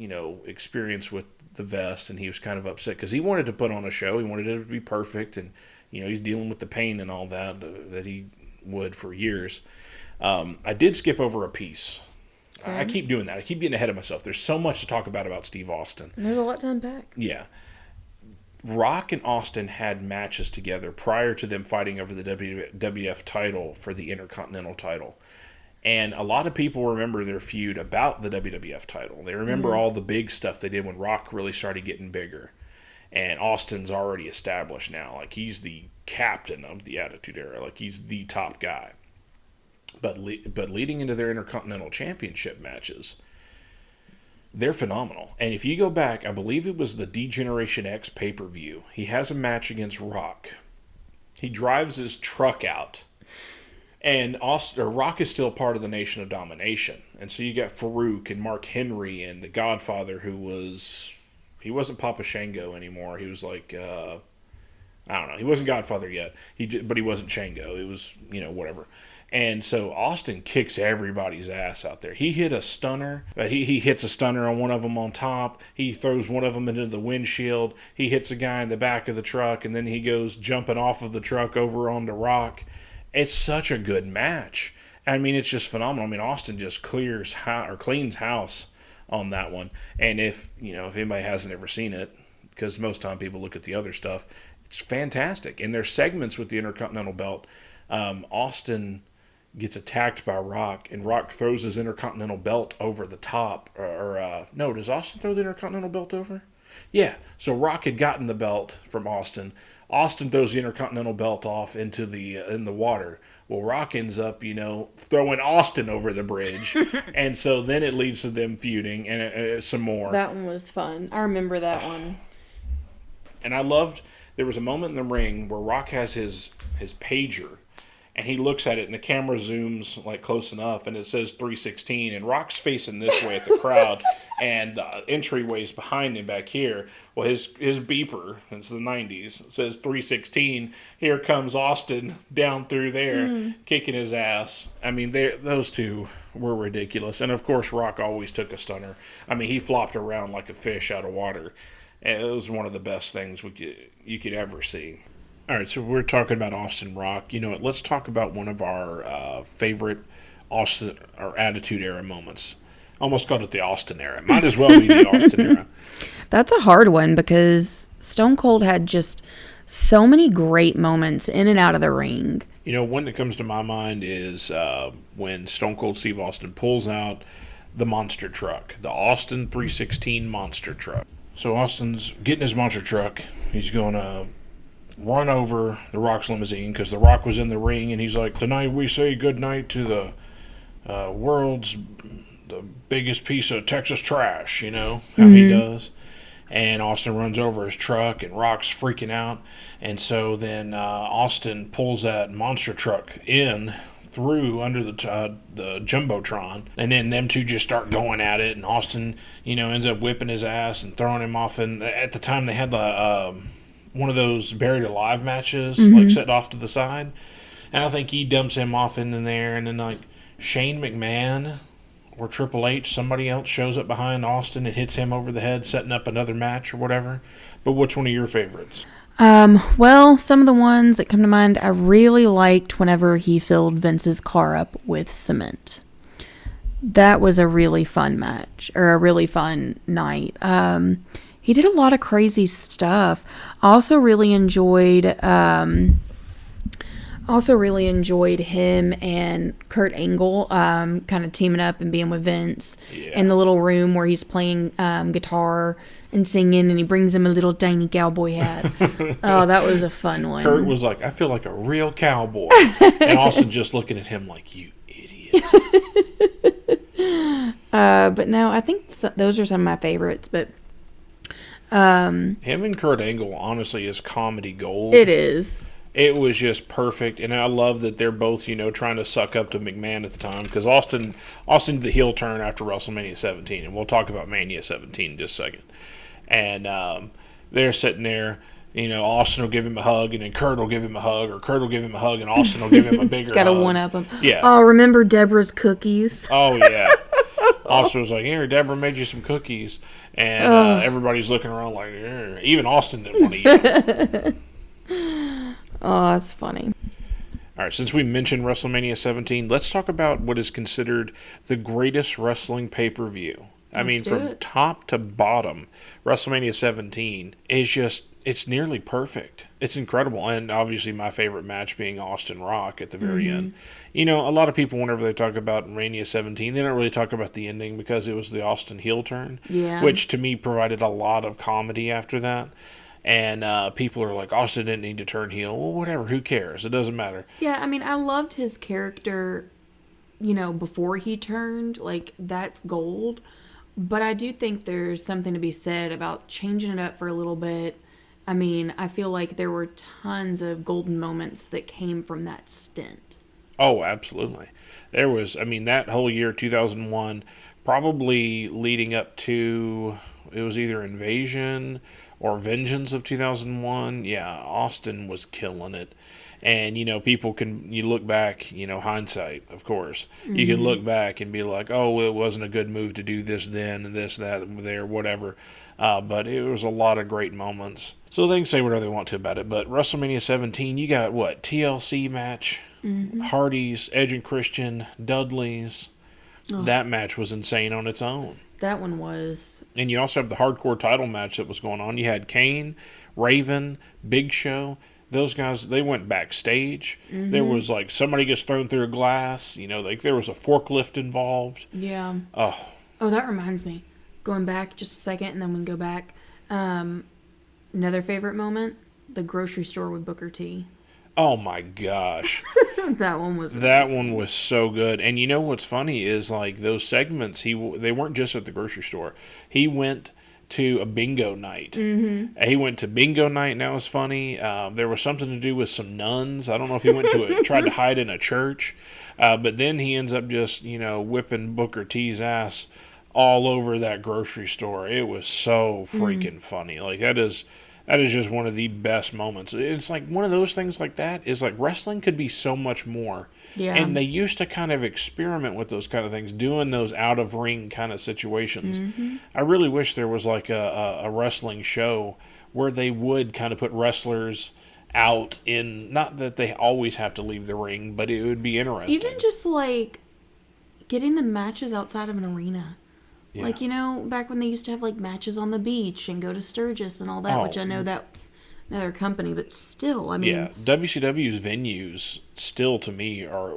S3: experience with the vest, and he was kind of upset because he wanted to put on a show. He wanted it to be perfect, and he's dealing with the pain and all that that he would for years. I did skip over a piece. I keep doing that. I keep getting ahead of myself. There's so much to talk about Steve Austin.
S4: There's a lot to unpack.
S3: Yeah. Rock and Austin had matches together prior to them fighting over the WWF title for the Intercontinental title. And a lot of people remember their feud about the WWF title. They remember all the big stuff they did when Rock really started getting bigger. And Austin's already established now. He's the captain of the Attitude Era. He's the top guy. But leading into their Intercontinental Championship matches, they're phenomenal. And if you go back, I believe it was the D-Generation X pay-per-view, he has a match against Rock. He drives his truck out, and Rock is still part of the Nation of Domination. And so you got Farouk and Mark Henry and the Godfather, he wasn't Papa Shango anymore. He was I don't know. He wasn't Godfather yet, but he wasn't Shango. It was, whatever. And so Austin kicks everybody's ass out there. He hit a stunner. He hits a stunner on one of them on top. He throws one of them into the windshield. He hits a guy in the back of the truck, and then he goes jumping off of the truck over onto Rock. It's such a good match. I mean, it's just phenomenal. Austin just cleans house on that one. And if anybody hasn't ever seen it, because most time people look at the other stuff, it's fantastic. And there's segments with the Intercontinental belt. Austin gets attacked by Rock, and Rock throws his Intercontinental belt over the top. No, does Austin throw the Intercontinental belt over? Yeah, so Rock had gotten the belt from Austin. Austin throws the Intercontinental belt off into in the water. Well, Rock ends up, throwing Austin over the bridge. And so then it leads to them feuding and some more.
S4: That one was fun. I remember that one.
S3: And there was a moment in the ring where Rock has his pager, and he looks at it, and the camera zooms like close enough, and it says 316, and Rock's facing this way at the crowd, and the entryway's behind him back here. Well, his beeper, it's the 90s, says 316. Here comes Austin down through there, kicking his ass. I mean, those two were ridiculous. And, of course, Rock always took a stunner. I mean, he flopped around like a fish out of water. And it was one of the best things you could ever see. All right, so we're talking about Austin Rock. You know what? Let's talk about one of our favorite Austin or Attitude Era moments. Almost called it the Austin Era. Might as well be the Austin Era.
S4: That's a hard one because Stone Cold had just so many great moments in and out of the ring.
S3: You know, one that comes to my mind is when Stone Cold Steve Austin pulls out the monster truck, the Austin 316 monster truck. So Austin's getting his monster truck. He's going to run over the Rock's limousine because the Rock was in the ring, and he's like, tonight we say goodnight to the world's the biggest piece of Texas trash, you know, how he does. And Austin runs over his truck, and Rock's freaking out. And so then Austin pulls that monster truck in through under the Jumbotron, and then them two just start going at it, and Austin, you know, ends up whipping his ass and throwing him off. And at the time they had the one of those buried alive matches, like set off to the side, and I think he dumps him off in there, and then like Shane McMahon or Triple H, somebody else shows up behind Austin and hits him over the head, setting up another match or whatever. But which one of your favorites?
S4: Well, some of the ones that come to mind, I really liked whenever he filled Vince's car up with cement. That was a really fun match, or a really fun night. He did a lot of crazy stuff. Also really enjoyed him and Kurt Angle kind of teaming up and being with Vince in the little room where he's playing guitar and singing, and he brings him a little tiny cowboy hat. Oh, that was a fun one.
S3: Kurt was like, I feel like a real cowboy. And Austin just looking at him like, you idiot.
S4: But no, I think those are some of my favorites. But
S3: him and Kurt Angle, honestly, is comedy gold.
S4: It is.
S3: It was just perfect, and I love that they're both, you know, trying to suck up to McMahon at the time, because Austin did the heel turn after WrestleMania 17, and we'll talk about Mania 17 in just a second. And they're sitting there, you know, Austin will give him a hug, and then Kurt will give him a hug, or Kurt will give him a hug, and Austin will give him a bigger hug.
S4: Gotta one-up him.
S3: Yeah.
S4: Oh, remember Deborah's cookies?
S3: Oh, yeah. Austin was like, here, Deborah made you some cookies, and everybody's looking around like, even Austin didn't want to eat them.
S4: Oh, that's funny.
S3: All right, since we mentioned WrestleMania 17, let's talk about what is considered the greatest wrestling pay-per-view. I mean, from top to bottom, WrestleMania 17 is just, it's nearly perfect. It's incredible. And obviously my favorite match being Austin Rock at the very end. You know, a lot of people, whenever they talk about Mania 17, they don't really talk about the ending because it was the Austin heel turn, which to me provided a lot of comedy after that. And people are like, Austin didn't need to turn heel. Well, whatever, who cares? It doesn't matter.
S4: Yeah, I mean, I loved his character, you know, before he turned. Like, that's gold. But I do think there's something to be said about changing it up for a little bit. I mean, I feel like there were tons of golden moments that came from that stint.
S3: Oh, absolutely. There was, I mean, that whole year, 2001, probably leading up to, it was either Invasion or Vengeance of 2001. Yeah, Austin was killing it. And, you know, you look back, you know, hindsight, of course. You can look back and be like, oh, well, it wasn't a good move to do this then and this, that, there, whatever. But it was a lot of great moments. So they can say whatever they want to about it. But WrestleMania 17, you got what? TLC match, Hardy's, Edge and Christian, Dudley's. Oh. That match was insane on its own.
S4: That one was.
S3: And you also have the hardcore title match that was going on. You had Kane, Raven, Big Show. Those guys, they went backstage. There was like somebody gets thrown through a glass. You know, like there was a forklift involved.
S4: Yeah.
S3: Oh,
S4: that reminds me. Going back just a second, and then we can go back. Another favorite moment: the grocery store with Booker T.
S3: Oh my gosh.
S4: That one was amazing.
S3: That one was so good. And you know what's funny is like those segments, they weren't just at the grocery store. He went to a bingo night. He went to bingo night, and that was funny. There was something to do with some nuns. I don't know if he went to tried to hide in a church, but then he ends up just whipping Booker T's ass all over that grocery store. It was so freaking funny. Like that is just one of the best moments. It's like one of those things like that is like wrestling could be so much more.
S4: Yeah.
S3: And they used to kind of experiment with those kind of things, doing those out of ring kind of situations. I really wish there was like a wrestling show where they would kind of put wrestlers out in, not that they always have to leave the ring, but it would be interesting.
S4: Even just like getting the matches outside of an arena. Yeah. Like, back when they used to have like matches on the beach and go to Sturgis and all that, which I know that's another company, but still, I mean. Yeah,
S3: WCW's venues still, to me, are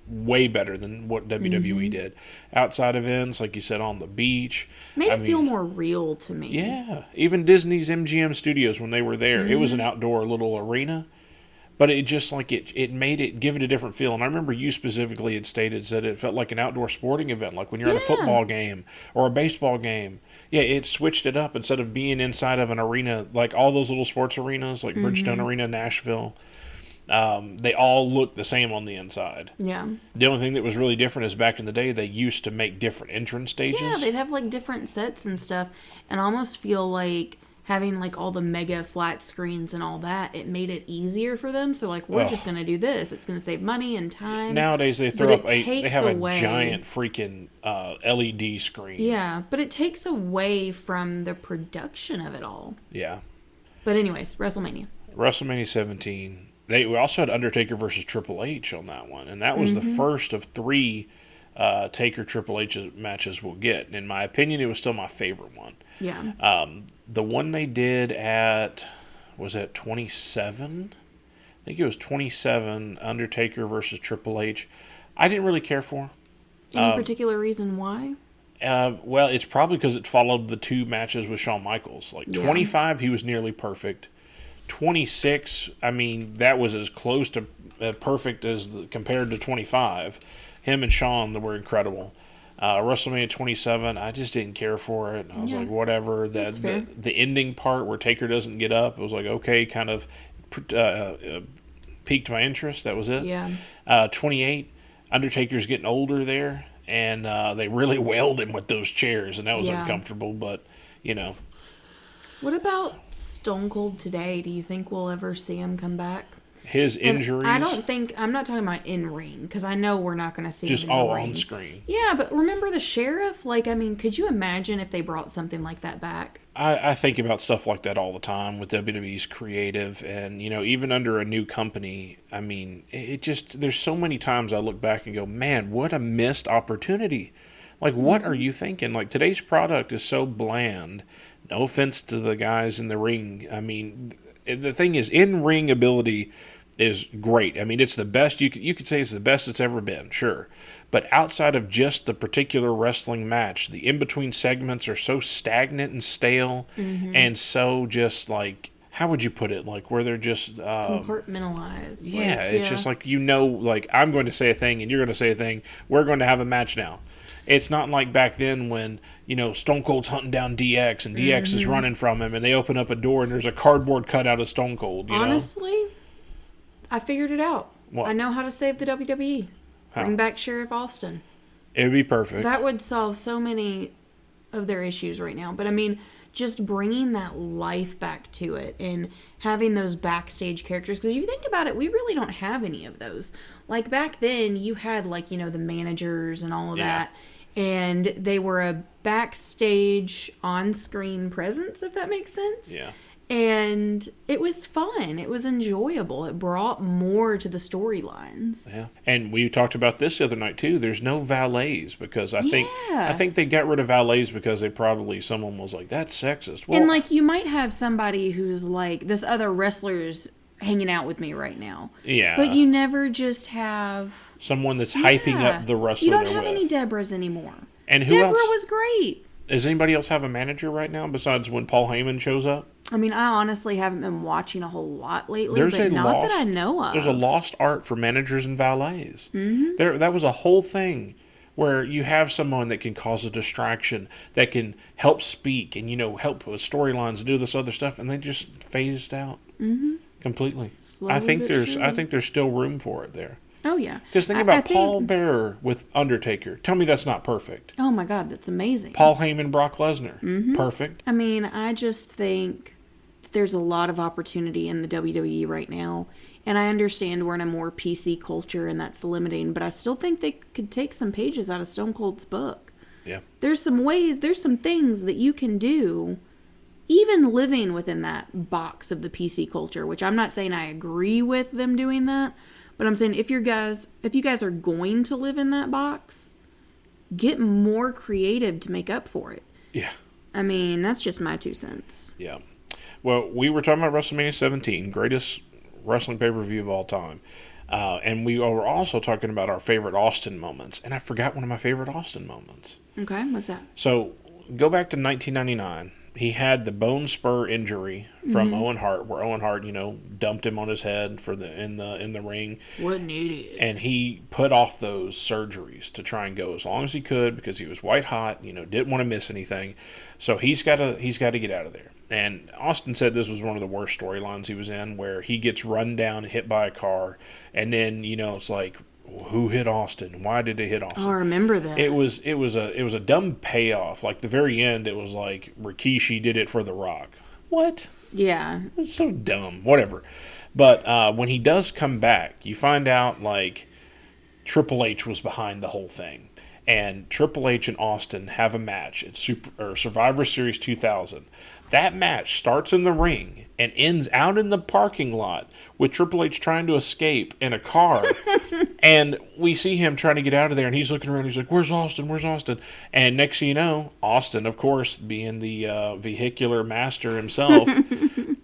S3: way better than what WWE did. Outside events, like you said, on the beach.
S4: Made it feel more real to me.
S3: Yeah. Even Disney's MGM Studios, when they were there, it was an outdoor little arena. But it just like it made it give it a different feel. And I remember you specifically had stated that it felt like an outdoor sporting event, like when you're at a football game or a baseball game. Yeah, it switched it up instead of being inside of an arena, like all those little sports arenas, like Bridgestone Arena, Nashville. They all look the same on the inside.
S4: Yeah.
S3: The only thing that was really different is back in the day, they used to make different entrance stages.
S4: Yeah, they'd have like different sets and stuff, and almost feel like having like all the mega flat screens and all that, it made it easier for them. So like, we're just going to do this. It's going to save money and time.
S3: Nowadays they throw up they have a giant freaking LED screen.
S4: Yeah, but it takes away from the production of it all.
S3: Yeah.
S4: But anyways, WrestleMania
S3: 17. We also had Undertaker versus Triple H on that one, and that was the first of 3 Taker Triple H matches we'll get. And in my opinion, it was still my favorite one.
S4: Yeah.
S3: The one they did at, was it 27? I think it was 27, Undertaker versus Triple H. I didn't really care for.
S4: Any particular reason why?
S3: Well, it's probably because it followed the 2 matches with Shawn Michaels. Like 25, he was nearly perfect. 26, I mean, that was as close to perfect as compared to 25. Him and Shawn were incredible. WrestleMania 27, I just didn't care for it. I was like, whatever. The ending part where Taker doesn't get up, it was like, okay, kind of piqued my interest. That was it.
S4: Yeah.
S3: 28, Undertaker's getting older there, and they really wailed him with those chairs, and that was uncomfortable, but,
S4: What about Stone Cold today? Do you think we'll ever see him come back?
S3: His injuries?
S4: I'm not talking about in ring, because I know we're not going to see
S3: just
S4: him in the ring.
S3: On screen.
S4: Yeah, but remember the Sheriff? Like, I mean, could you imagine if they brought something like that back?
S3: I think about stuff like that all the time with WWE's creative, and, even under a new company, I mean, there's so many times I look back and go, man, what a missed opportunity. Like, what are you thinking? Like, today's product is so bland. No offense to the guys in the ring. I mean, the thing is, in-ring ability is great. I mean, it's the best. You could say it's the best it's ever been, sure. But outside of just the particular wrestling match, the in-between segments are so stagnant and stale and so just like, how would you put it? Like, where they're just...
S4: compartmentalized.
S3: Yeah, it's just like, like, I'm going to say a thing and you're going to say a thing. We're going to have a match now. It's not like back then when, Stone Cold's hunting down DX and DX is running from him and they open up a door and there's a cardboard cutout of Stone Cold,
S4: Honestly, I figured it out.
S3: What?
S4: I know how to save the WWE.
S3: How?
S4: Bring back Sheriff Austin.
S3: It would be perfect.
S4: That would solve so many of their issues right now. But I mean, just bringing that life back to it and having those backstage characters. Because if you think about it, we really don't have any of those. Like back then, you had the managers and all of that. And they were a backstage on-screen presence, if that makes sense.
S3: Yeah.
S4: And it was fun. It was enjoyable. It brought more to the storylines.
S3: Yeah. And we talked about this the other night, too. There's no valets because I think they got rid of valets because someone was like, that's sexist.
S4: Well, and, you might have somebody who's like, this other wrestler's hanging out with me right now.
S3: Yeah.
S4: But you never just have...
S3: someone that's hyping up the wrestler.
S4: You don't have any Debras anymore.
S3: And who
S4: Deborah
S3: else?
S4: was great.
S3: Does anybody else have a manager right now besides when Paul Heyman shows up?
S4: I mean, I honestly haven't been watching a whole lot lately, not that I know of.
S3: There's a lost art for managers and valets. Mm-hmm. That was a whole thing where you have someone that can cause a distraction, that can help speak and, help with storylines and do this other stuff, and they just phased out completely.
S4: Slowly
S3: I think
S4: but surely.
S3: there's still room for it there.
S4: Oh, yeah.
S3: Because think
S4: I
S3: about
S4: think-
S3: Paul Bearer with Undertaker. Tell me that's not perfect.
S4: Oh, my God, that's amazing.
S3: Paul Heyman, Brock Lesnar. Perfect.
S4: I mean, I just think there's a lot of opportunity in the WWE right now. And I understand we're in a more PC culture and that's limiting, but I still think they could take some pages out of Stone Cold's book.
S3: Yeah.
S4: There's some things that you can do, even living within that box of the PC culture, which I'm not saying I agree with them doing that, but I'm saying if you guys are going to live in that box, get more creative to make up for it.
S3: Yeah.
S4: I mean, that's just my 2 cents.
S3: Yeah. Well, we were talking about WrestleMania 17, greatest wrestling pay-per-view of all time. And we were also talking about our favorite Austin moments. And I forgot one of my favorite Austin moments.
S4: Okay, what's that?
S3: So, go back to 1999. He had the bone spur injury from Owen Hart, where Owen Hart, dumped him on his head in the ring.
S4: What an idiot.
S3: And he put off those surgeries to try and go as long as he could because he was white hot, didn't want to miss anything. So he's got to get out of there. And Austin said this was one of the worst storylines he was in, where he gets run down, hit by a car, and then it's like, who hit Austin? Why did they hit Austin?
S4: Oh, I remember that.
S3: It was a dumb payoff. Like the very end, it was like Rikishi did it for The Rock. What?
S4: Yeah.
S3: It's so dumb. Whatever. But when he does come back, you find out like Triple H was behind the whole thing. And Triple H and Austin have a match at Survivor Series 2000. That match starts in the ring and ends out in the parking lot with Triple H trying to escape in a car. And we see him trying to get out of there, and he's looking around. He's like, "Where's Austin? Where's Austin?" And next thing you know, Austin, of course, being the vehicular master himself,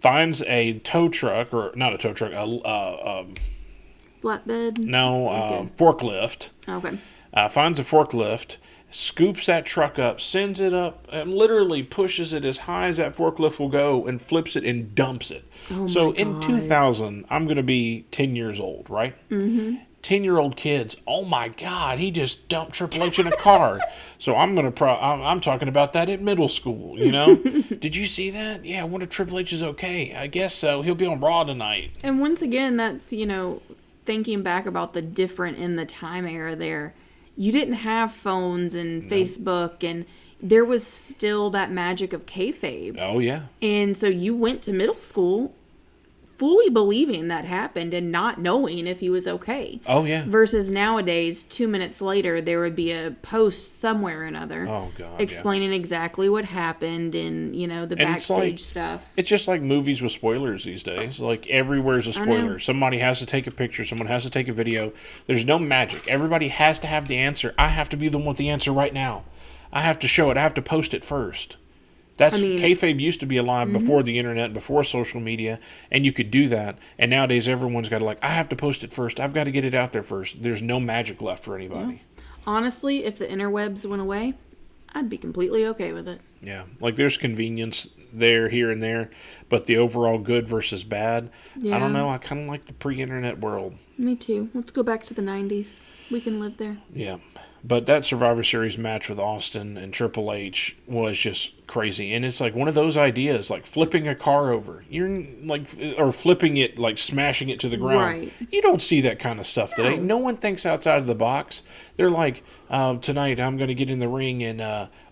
S3: finds a tow truck, or not a tow truck,
S4: Flatbed?
S3: forklift.
S4: Okay.
S3: Finds a forklift, scoops that truck up, sends it up, and literally pushes it as high as that forklift will go and flips it and dumps it.
S4: Oh
S3: So
S4: my
S3: in
S4: God.
S3: 2000, I'm going to be 10 years old, right? Mm-hmm. 10-year-old kids, oh my God, he just dumped Triple H in a car. So I'm talking about that at middle school, Did you see that? Yeah, I wonder if Triple H is okay. I guess so. He'll be on Raw tonight.
S4: And once again, that's, thinking back about the different in the time era there. You didn't have phones and Facebook, and there was still that magic of kayfabe.
S3: Oh, yeah.
S4: And so you went to middle school fully believing that happened and not knowing if he was okay.
S3: Oh, yeah.
S4: Versus nowadays, 2 minutes later, there would be a post somewhere or another
S3: Oh, God,
S4: explaining exactly what happened and, the
S3: And
S4: backstage stuff.
S3: It's just like movies with spoilers these days. Like, everywhere's a
S4: I know.
S3: spoiler. Somebody has to take a picture. Someone has to take a video. There's no magic. Everybody has to have the answer. I have to be the one with the answer right now. I have to show it. I have to post it first. Kayfabe used to be alive before the internet, before social media, and you could do that. And nowadays, everyone's got to I have to post it first. I've got to get it out there first. There's no magic left for anybody.
S4: Honestly, if the interwebs went away, I'd be completely okay with it.
S3: Yeah, like there's convenience there, here and there, but the overall good versus bad,
S4: Yeah.
S3: I don't know. I kind of like the pre-internet world.
S4: Me too. Let's go back to the 90s. We can live there.
S3: Yeah, but that Survivor Series match with Austin and Triple H was just crazy, and it's like one of those ideas, like flipping a car over. Or flipping it, like smashing it to the ground.
S4: Right.
S3: You don't see that kind of stuff today.
S4: No.
S3: No one thinks outside of the box. They're like, tonight I'm going to get in the ring and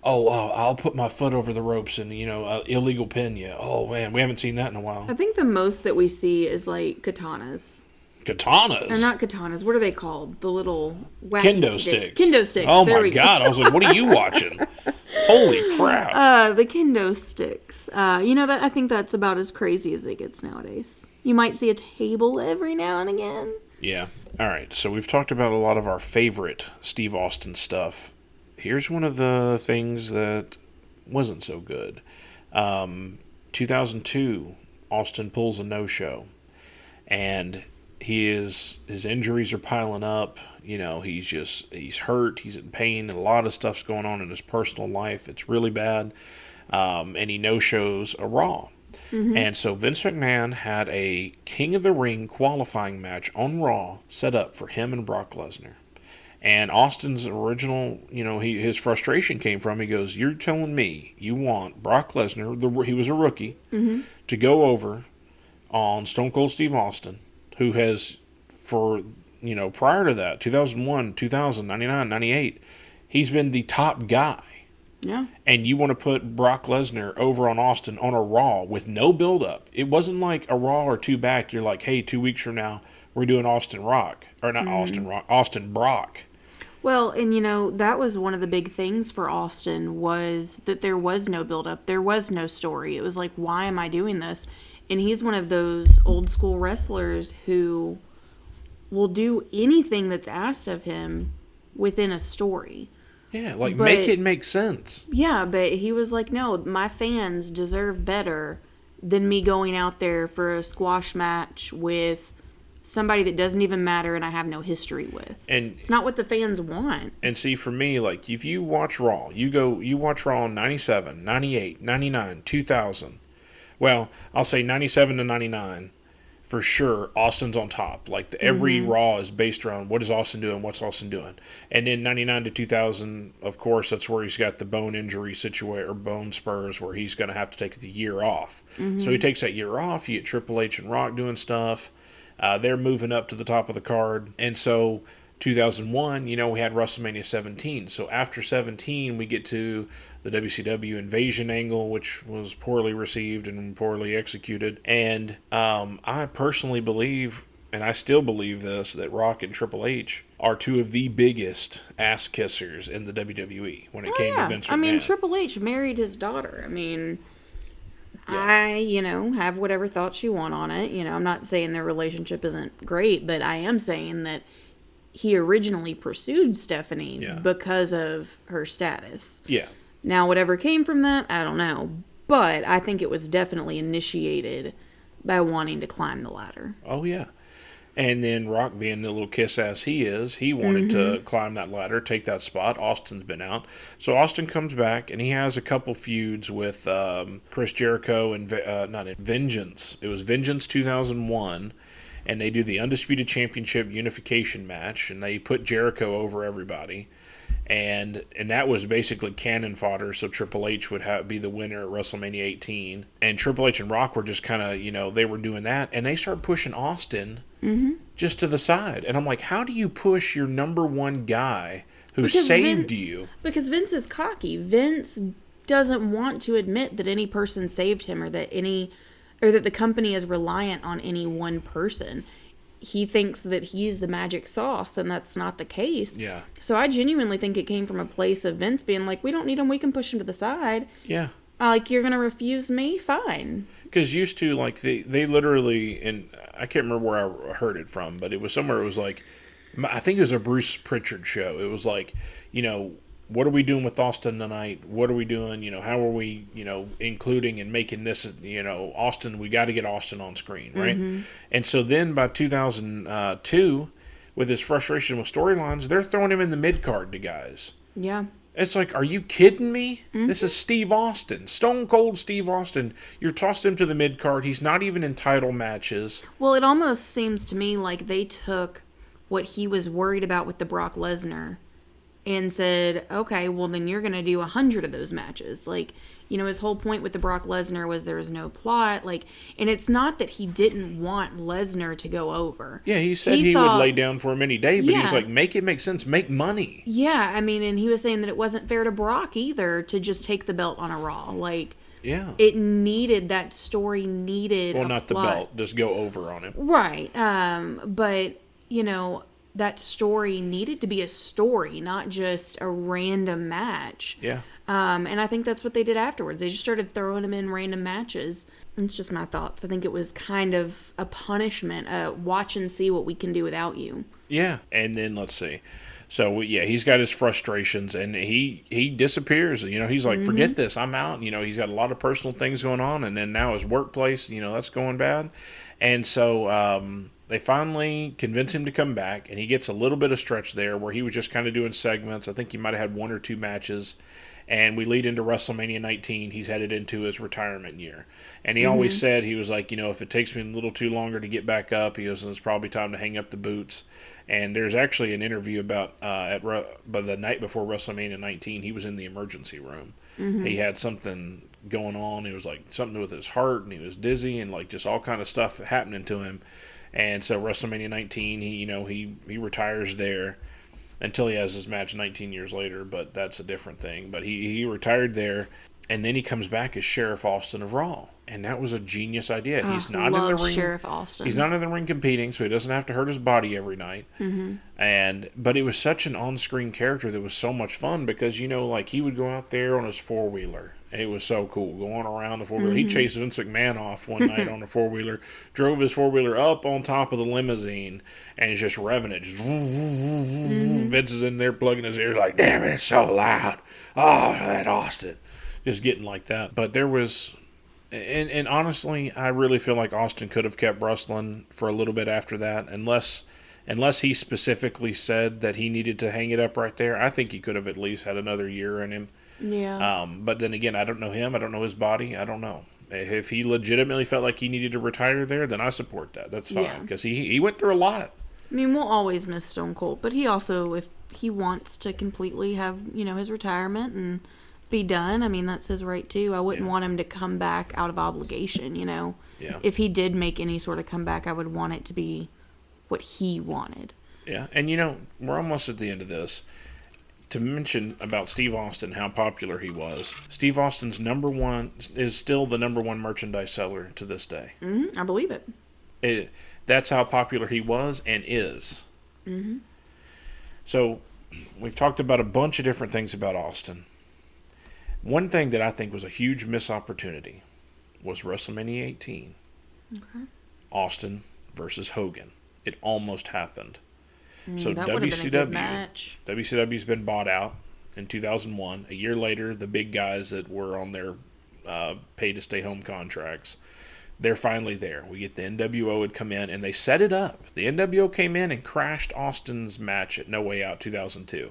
S3: I'll put my foot over the ropes and illegal pin you. Oh man, we haven't seen that in a while.
S4: I think the most that we see is like katanas.
S3: Katanas.
S4: Or not katanas. What are they called? The little wacky
S3: Kendo sticks.
S4: Kendo sticks.
S3: Oh
S4: There
S3: my
S4: we go.
S3: God! I was like, "What are you watching?" Holy crap!
S4: The kendo sticks. That I think that's about as crazy as it gets nowadays. You might see a table every now and again.
S3: Yeah. All right. So we've talked about a lot of our favorite Steve Austin stuff. Here's one of the things that wasn't so good. 2002, Austin pulls a no-show, and his injuries are piling up. He's hurt. He's in pain. A lot of stuff's going on in his personal life. It's really bad. And he no-shows a Raw. Mm-hmm. And so Vince McMahon had a King of the Ring qualifying match on Raw set up for him and Brock Lesnar. And Austin's original, his frustration came from, he goes, you're telling me you want Brock Lesnar, he was a rookie, to go over on Stone Cold Steve Austin, who has, prior to that, 2001, 2000, 99, 98, he's been the top guy.
S4: Yeah.
S3: And you want to put Brock Lesnar over on Austin on a Raw with no build-up. It wasn't like a Raw or two back. You're like, hey, 2 weeks from now, we're doing Austin Rock. Or not Austin Rock, Austin Brock.
S4: Well, and that was one of the big things for Austin, was that there was no build-up. There was no story. It was like, why am I doing this? And he's one of those old school wrestlers who will do anything that's asked of him within a story.
S3: Yeah, make it make sense.
S4: Yeah, but he was like, no, my fans deserve better than me going out there for a squash match with somebody that doesn't even matter and I have no history with. And it's not what the fans want.
S3: And see, for me, like, if you watch Raw, you watch Raw in 97, 98, 99, 2000. Well, I'll say 97 to 99. For sure, Austin's on top. Like, every Raw is based around what is Austin doing, what's Austin doing. And then 99 to 2000, of course, that's where he's got the bone injury situation, or bone spurs, where he's going to have to take the year off. So he takes that year off. You get Triple H and Rock doing stuff. They're moving up to the top of the card. And so 2001, we had WrestleMania 17. So after 17, we get to the WCW invasion angle, which was poorly received and poorly executed. And I personally believe, and I still believe this, that Rock and Triple H are two of the biggest ass kissers in the WWE when it came to Vince McMahon.
S4: I mean, Triple H married his daughter. I mean, I, have whatever thoughts you want on it. I'm not saying their relationship isn't great, but I am saying that he originally pursued Stephanie because of her status.
S3: Yeah.
S4: Now, whatever came from that, I don't know. But I think it was definitely initiated by wanting to climb the ladder.
S3: Oh, yeah. And then Rock, being the little kiss ass he is, he wanted to climb that ladder, take that spot. Austin's been out. So Austin comes back, and he has a couple feuds with Chris Jericho and Vengeance. It was Vengeance 2001. And they do the Undisputed Championship unification match, and they put Jericho over everybody. And that was basically cannon fodder, so Triple H would be the winner at WrestleMania 18. And Triple H and Rock were just kind of, they were doing that. And they started pushing Austin just to the side. And I'm like, how do you push your number one guy who saved you?
S4: Because Vince is cocky. Vince doesn't want to admit that any person saved him, or that the company is reliant on any one person. He thinks that he's the magic sauce, and that's not the case.
S3: Yeah.
S4: So I genuinely think it came from a place of Vince being like, we don't need him, we can push him to the side.
S3: Yeah.
S4: Like, you're going to refuse me? Fine.
S3: Because used to, like, they literally, and I can't remember where I heard it from, but it was somewhere, it was like, I think it was a Bruce Pritchard show. It was like, what are we doing with Austin tonight? What are we doing? How are we, including and making this, Austin, we got to get Austin on screen, right? And so then by 2002, with his frustration with storylines, they're throwing him in the mid-card to guys.
S4: Yeah.
S3: It's like, are you kidding me? This is Steve Austin. Stone Cold Steve Austin. You're tossed him to the mid-card. He's not even in title matches.
S4: Well, it almost seems to me like they took what he was worried about with the Brock Lesnar and said, okay, well, then you're going to do 100 of those matches. Like, his whole point with the Brock Lesnar was there was no plot. Like, and it's not that he didn't want Lesnar to go over.
S3: Yeah, he said he would lay down for him any day, but he's like, make it make sense, make money.
S4: Yeah, I mean, and he was saying that it wasn't fair to Brock either to just take the belt on a Raw. Like,
S3: yeah,
S4: it needed, that story needed
S3: well, not plot. The belt, just go over on him.
S4: Right. But, that story needed to be a story, not just a random match.
S3: Yeah.
S4: And I think that's what they did afterwards. They just started throwing him in random matches. It's just my thoughts. I think it was kind of a punishment, watch and see what we can do without you.
S3: Yeah. And then let's see. So, he's got his frustrations, and he disappears. He's like, forget this, I'm out. He's got a lot of personal things going on, and then now his workplace, that's going bad. And so they finally convince him to come back, and he gets a little bit of stretch there where he was just kind of doing segments. I think he might have had 1 or 2 matches. And we lead into WrestleMania 19. He's headed into his retirement year. And he always said, he was like, if it takes me a little too longer to get back up, he goes, it's probably time to hang up the boots. And there's actually an interview about, by the night before WrestleMania 19, he was in the emergency room. He had something going on. It was like something with his heart, and he was dizzy, and like just all kind of stuff happening to him. And so WrestleMania 19, he retires there. Until he has his match 19 years later, but that's a different thing. But he retired there, and then he comes back as Sheriff Austin of Raw, and that was a genius idea. He's not in the ring.
S4: Sheriff Austin.
S3: He's not in the ring competing, so he doesn't have to hurt his body every night. But it was such an on-screen character that was so much fun because like he would go out there on his 4-wheeler. It was so cool going around the 4-wheeler. He chased Vince McMahon off one night on a 4-wheeler, drove his 4-wheeler up on top of the limousine, and he's just revving it. Just Vince is in there plugging his ears like, damn it, it's so loud. Oh, that Austin. Just getting like that. But there was, and honestly, I really feel like Austin could have kept wrestling for a little bit after that, unless he specifically said that he needed to hang it up right there. I think he could have at least had another year in him.
S4: Yeah.
S3: But then again, I don't know him. I don't know his body. I don't know. If he legitimately felt like he needed to retire there, then I support that. That's fine. Because he went through a lot.
S4: I mean, we'll always miss Stone Cold. But he also, if he wants to completely have, his retirement and be done, I mean, that's his right too. I wouldn't want him to come back out of obligation, Yeah. If he did make any sort of comeback, I would want it to be what he wanted.
S3: Yeah. And, we're almost at the end of this. To mention about Steve Austin, how popular he was. Steve Austin's is still the number one merchandise seller to this day.
S4: I believe it.
S3: That's how popular he was and is. So we've talked about a bunch of different things about Austin. One thing that I think was a huge missed opportunity was WrestleMania 18.
S4: Okay.
S3: Austin versus Hogan. It almost happened. So
S4: that would have been a good match.
S3: WCW's been bought out in 2001. A year later, the big guys that were on their pay-to-stay-home contracts, they're finally there. We get the NWO would come in, and they set it up. The NWO came in and crashed Austin's match at No Way Out 2002.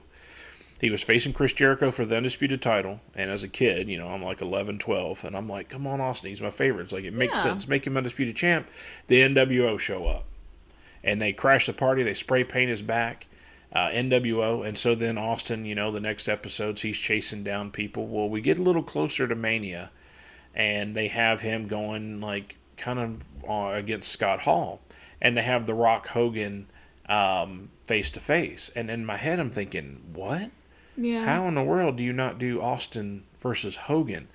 S3: He was facing Chris Jericho for the Undisputed title, and as a kid, I'm like 11, 12, and I'm like, come on, Austin, he's my favorite. It's like, it makes sense. Make him Undisputed champ. The NWO show up. And they crash the party. They spray paint his back, NWO. And so then Austin, the next episodes, he's chasing down people. Well, we get a little closer to Mania, and they have him going like kind of against Scott Hall. And they have The Rock Hogan face to face. And in my head, I'm thinking, what?
S4: Yeah.
S3: How in the world do you not do Austin versus Hogan?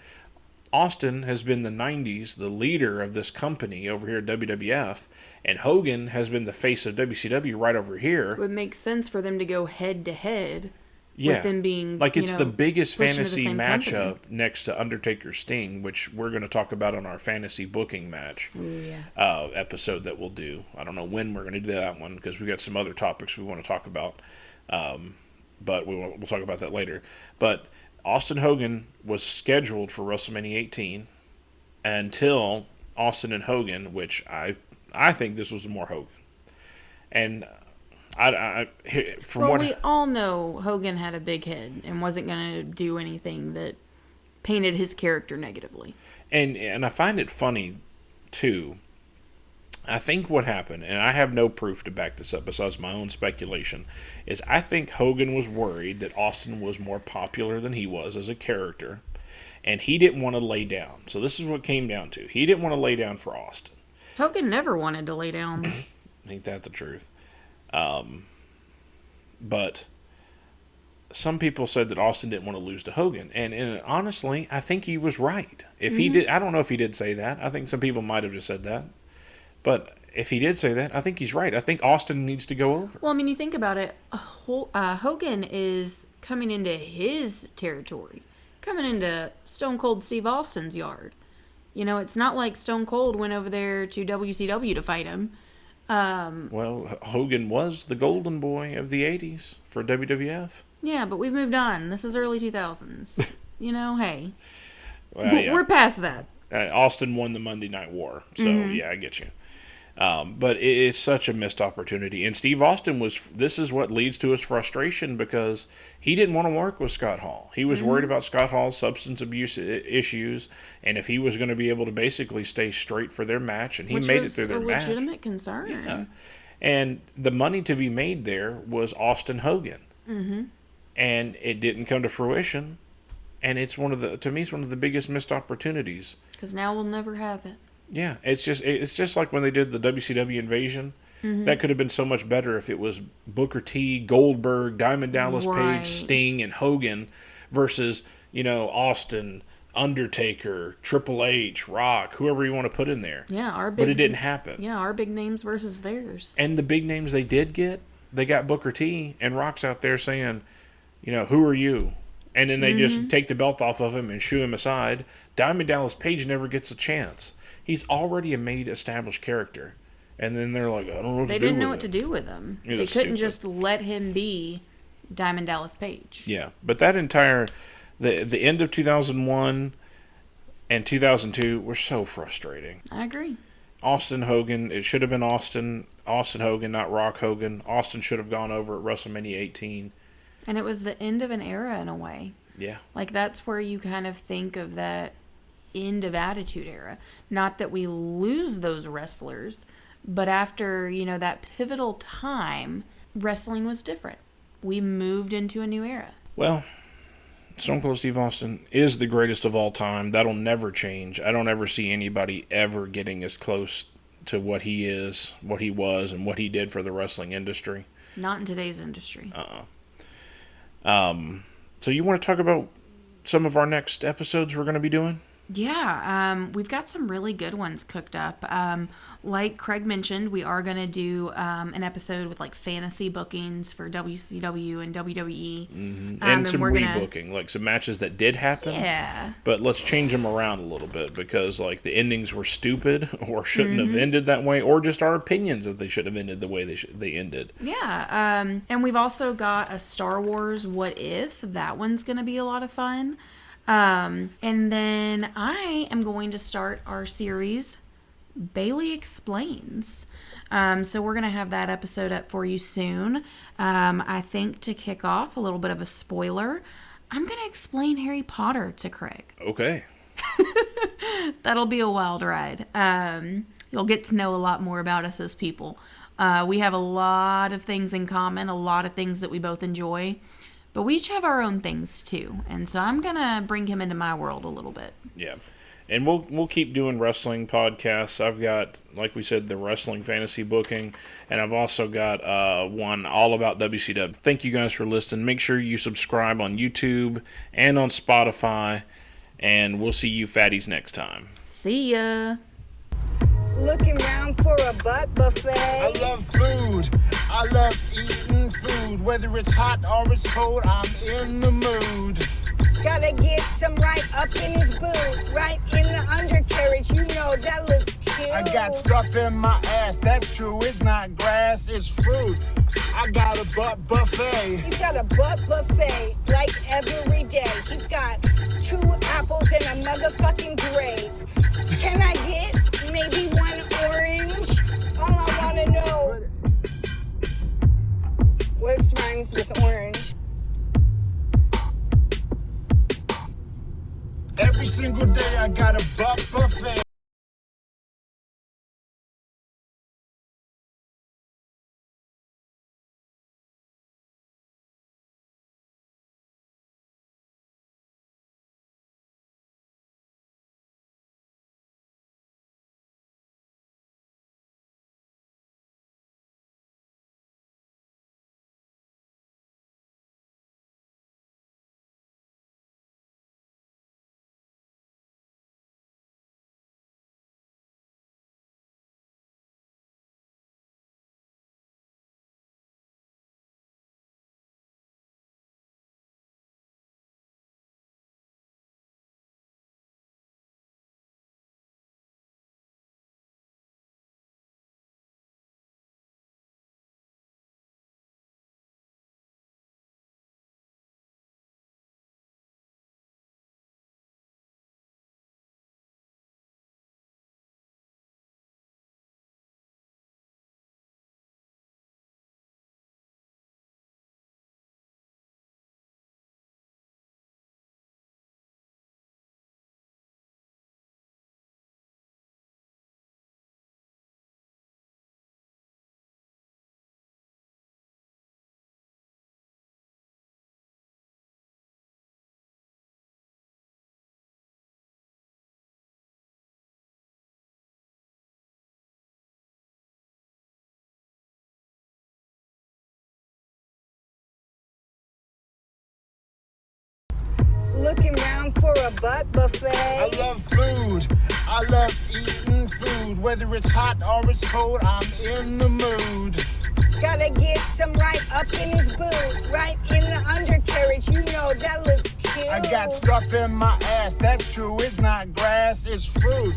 S3: Austin has been the 90s, the leader of this company over here at WWF, and Hogan has been the face of WCW right over here.
S4: It would make sense for them to go head to head. With them being
S3: like it's the biggest fantasy matchup
S4: company.
S3: next to Undertaker Sting, which we're going to talk about on our fantasy booking match episode that we'll do. I don't know when we're going to do that one because we got some other topics we want to talk about, but we'll talk about that later. But Austin Hogan was scheduled for WrestleMania 18 until Austin and Hogan, which I think this was more Hogan. And
S4: we all know Hogan had a big head and wasn't going to do anything that painted his character negatively.
S3: And I find it funny, too. I think what happened, and I have no proof to back this up besides my own speculation, is I think Hogan was worried that Austin was more popular than he was as a character, and he didn't want to lay down. So this is what it came down to. He didn't want to lay down for Austin.
S4: Hogan never wanted to lay down.
S3: Ain't that the truth? But some people said that Austin didn't want to lose to Hogan, and honestly, I think he was right. If he did, I don't know if he did say that. I think some people might have just said that. But if he did say that, I think he's right. I think Austin needs to go over.
S4: Well, I mean, you think about it. Hogan is coming into his territory, coming into Stone Cold Steve Austin's yard. It's not like Stone Cold went over there to WCW to fight him.
S3: Well, Hogan was the golden boy of the 80s for WWF.
S4: Yeah, but we've moved on. This is early 2000s. Hey.
S3: Well, yeah.
S4: We're past that.
S3: Austin won the Monday Night War, so yeah, I get you. But it's such a missed opportunity. And Steve Austin this is what leads to his frustration because he didn't want to work with Scott Hall. He was worried about Scott Hall's substance abuse issues, and if he was going to be able to basically stay straight for their match, and he made it through their match.
S4: Which was a legitimate concern.
S3: Yeah. And the money to be made there was Austin Hogan. Mm-hmm. And it didn't come to fruition. And it's to me, it's one of the biggest missed opportunities.
S4: Because now we'll never have it.
S3: Yeah, it's just like when they did the WCW invasion. Mm-hmm. That could have been so much better if it was Booker T, Goldberg, Diamond Dallas Page, Sting, and Hogan versus, Austin, Undertaker, Triple H, Rock, whoever you want to put in there.
S4: Yeah,
S3: but it didn't happen.
S4: Yeah, our big names versus theirs.
S3: And the big names they did get, they got Booker T, and Rock's out there saying, who are you? And then they just take the belt off of him and shoo him aside. Diamond Dallas Page never gets a chance. He's already a established character. And then they're like, I don't know what to do with him. They didn't know what
S4: to do with him. They couldn't just let him be Diamond Dallas Page.
S3: Yeah, but that entire, the end of 2001 and 2002 were so frustrating.
S4: I agree.
S3: Austin Hogan, it should have been Austin Hogan, not Rock Hogan. Austin should have gone over at WrestleMania 18.
S4: And it was the end of an era in a way.
S3: Yeah.
S4: Like that's where you kind of think of that end of Attitude Era. Not that we lose those wrestlers, but after, that pivotal time, wrestling was different. We moved into a new era.
S3: Well, Stone Cold Steve Austin is the greatest of all time. That'll never change. I don't ever see anybody ever getting as close to what he is, what he was, and what he did for the wrestling industry.
S4: Not in today's industry.
S3: So you want to talk about some of our next episodes we're going to be doing?
S4: Yeah, we've got some really good ones cooked up. Like Craig mentioned, we are going to do an episode with like fantasy bookings for WCW and WWE.
S3: Mm-hmm. And some rebooking, like some matches that did happen.
S4: Yeah.
S3: But let's change them around a little bit because like the endings were stupid or shouldn't have ended that way, or just our opinions that they should have ended the way they ended.
S4: Yeah, and we've also got a Star Wars What If. That one's going to be a lot of fun. And then I am going to start our series, Bailey Explains. So we're going to have that episode up for you soon. I think to kick off, a little bit of a spoiler, I'm going to explain Harry Potter to Craig.
S3: Okay.
S4: That'll be a wild ride. You'll get to know a lot more about us as people. We have a lot of things in common, a lot of things that we both enjoy. But we each have our own things, too. And so I'm going to bring him into my world a little bit.
S3: Yeah. And we'll keep doing wrestling podcasts. I've got, like we said, the wrestling fantasy booking. And I've also got one all about WCW. Thank you guys for listening. Make sure you subscribe on YouTube and on Spotify. And we'll see you fatties next time.
S4: See ya.
S1: Looking round for a butt buffet.
S2: I love food. I love eating food. Whether it's hot or it's cold, I'm in the mood.
S1: Gotta get some right up in his boot. Right in the undercarriage, that looks cute.
S2: I got stuff in my ass, that's true. It's not grass, it's fruit. I got a butt buffet.
S1: He's got a butt buffet, like every day. He's got 2 apples and a motherfucking grape. Can I get maybe 1 orange? All I wanna know, what rhymes with orange?
S2: Every single day I got a butt buffet.
S1: looking round for a butt buffet.
S2: I love food. I love eating food. Whether it's hot or it's cold, I'm in the mood.
S1: Gotta get some right up in his boot, right in the undercarriage. You know that looks cute.
S2: I got stuff in my ass. That's true. It's not grass. It's fruit.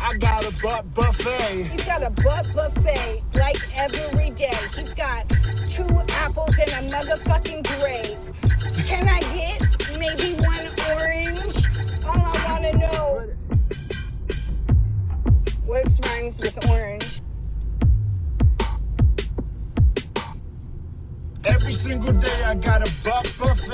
S2: I got a butt buffet.
S1: He's got a butt buffet like every day. He's got 2 apples and a motherfucking grape. Can I get maybe 1 orange? All I wanna know. What rhymes with orange?
S2: Every single day I got a butt buffet.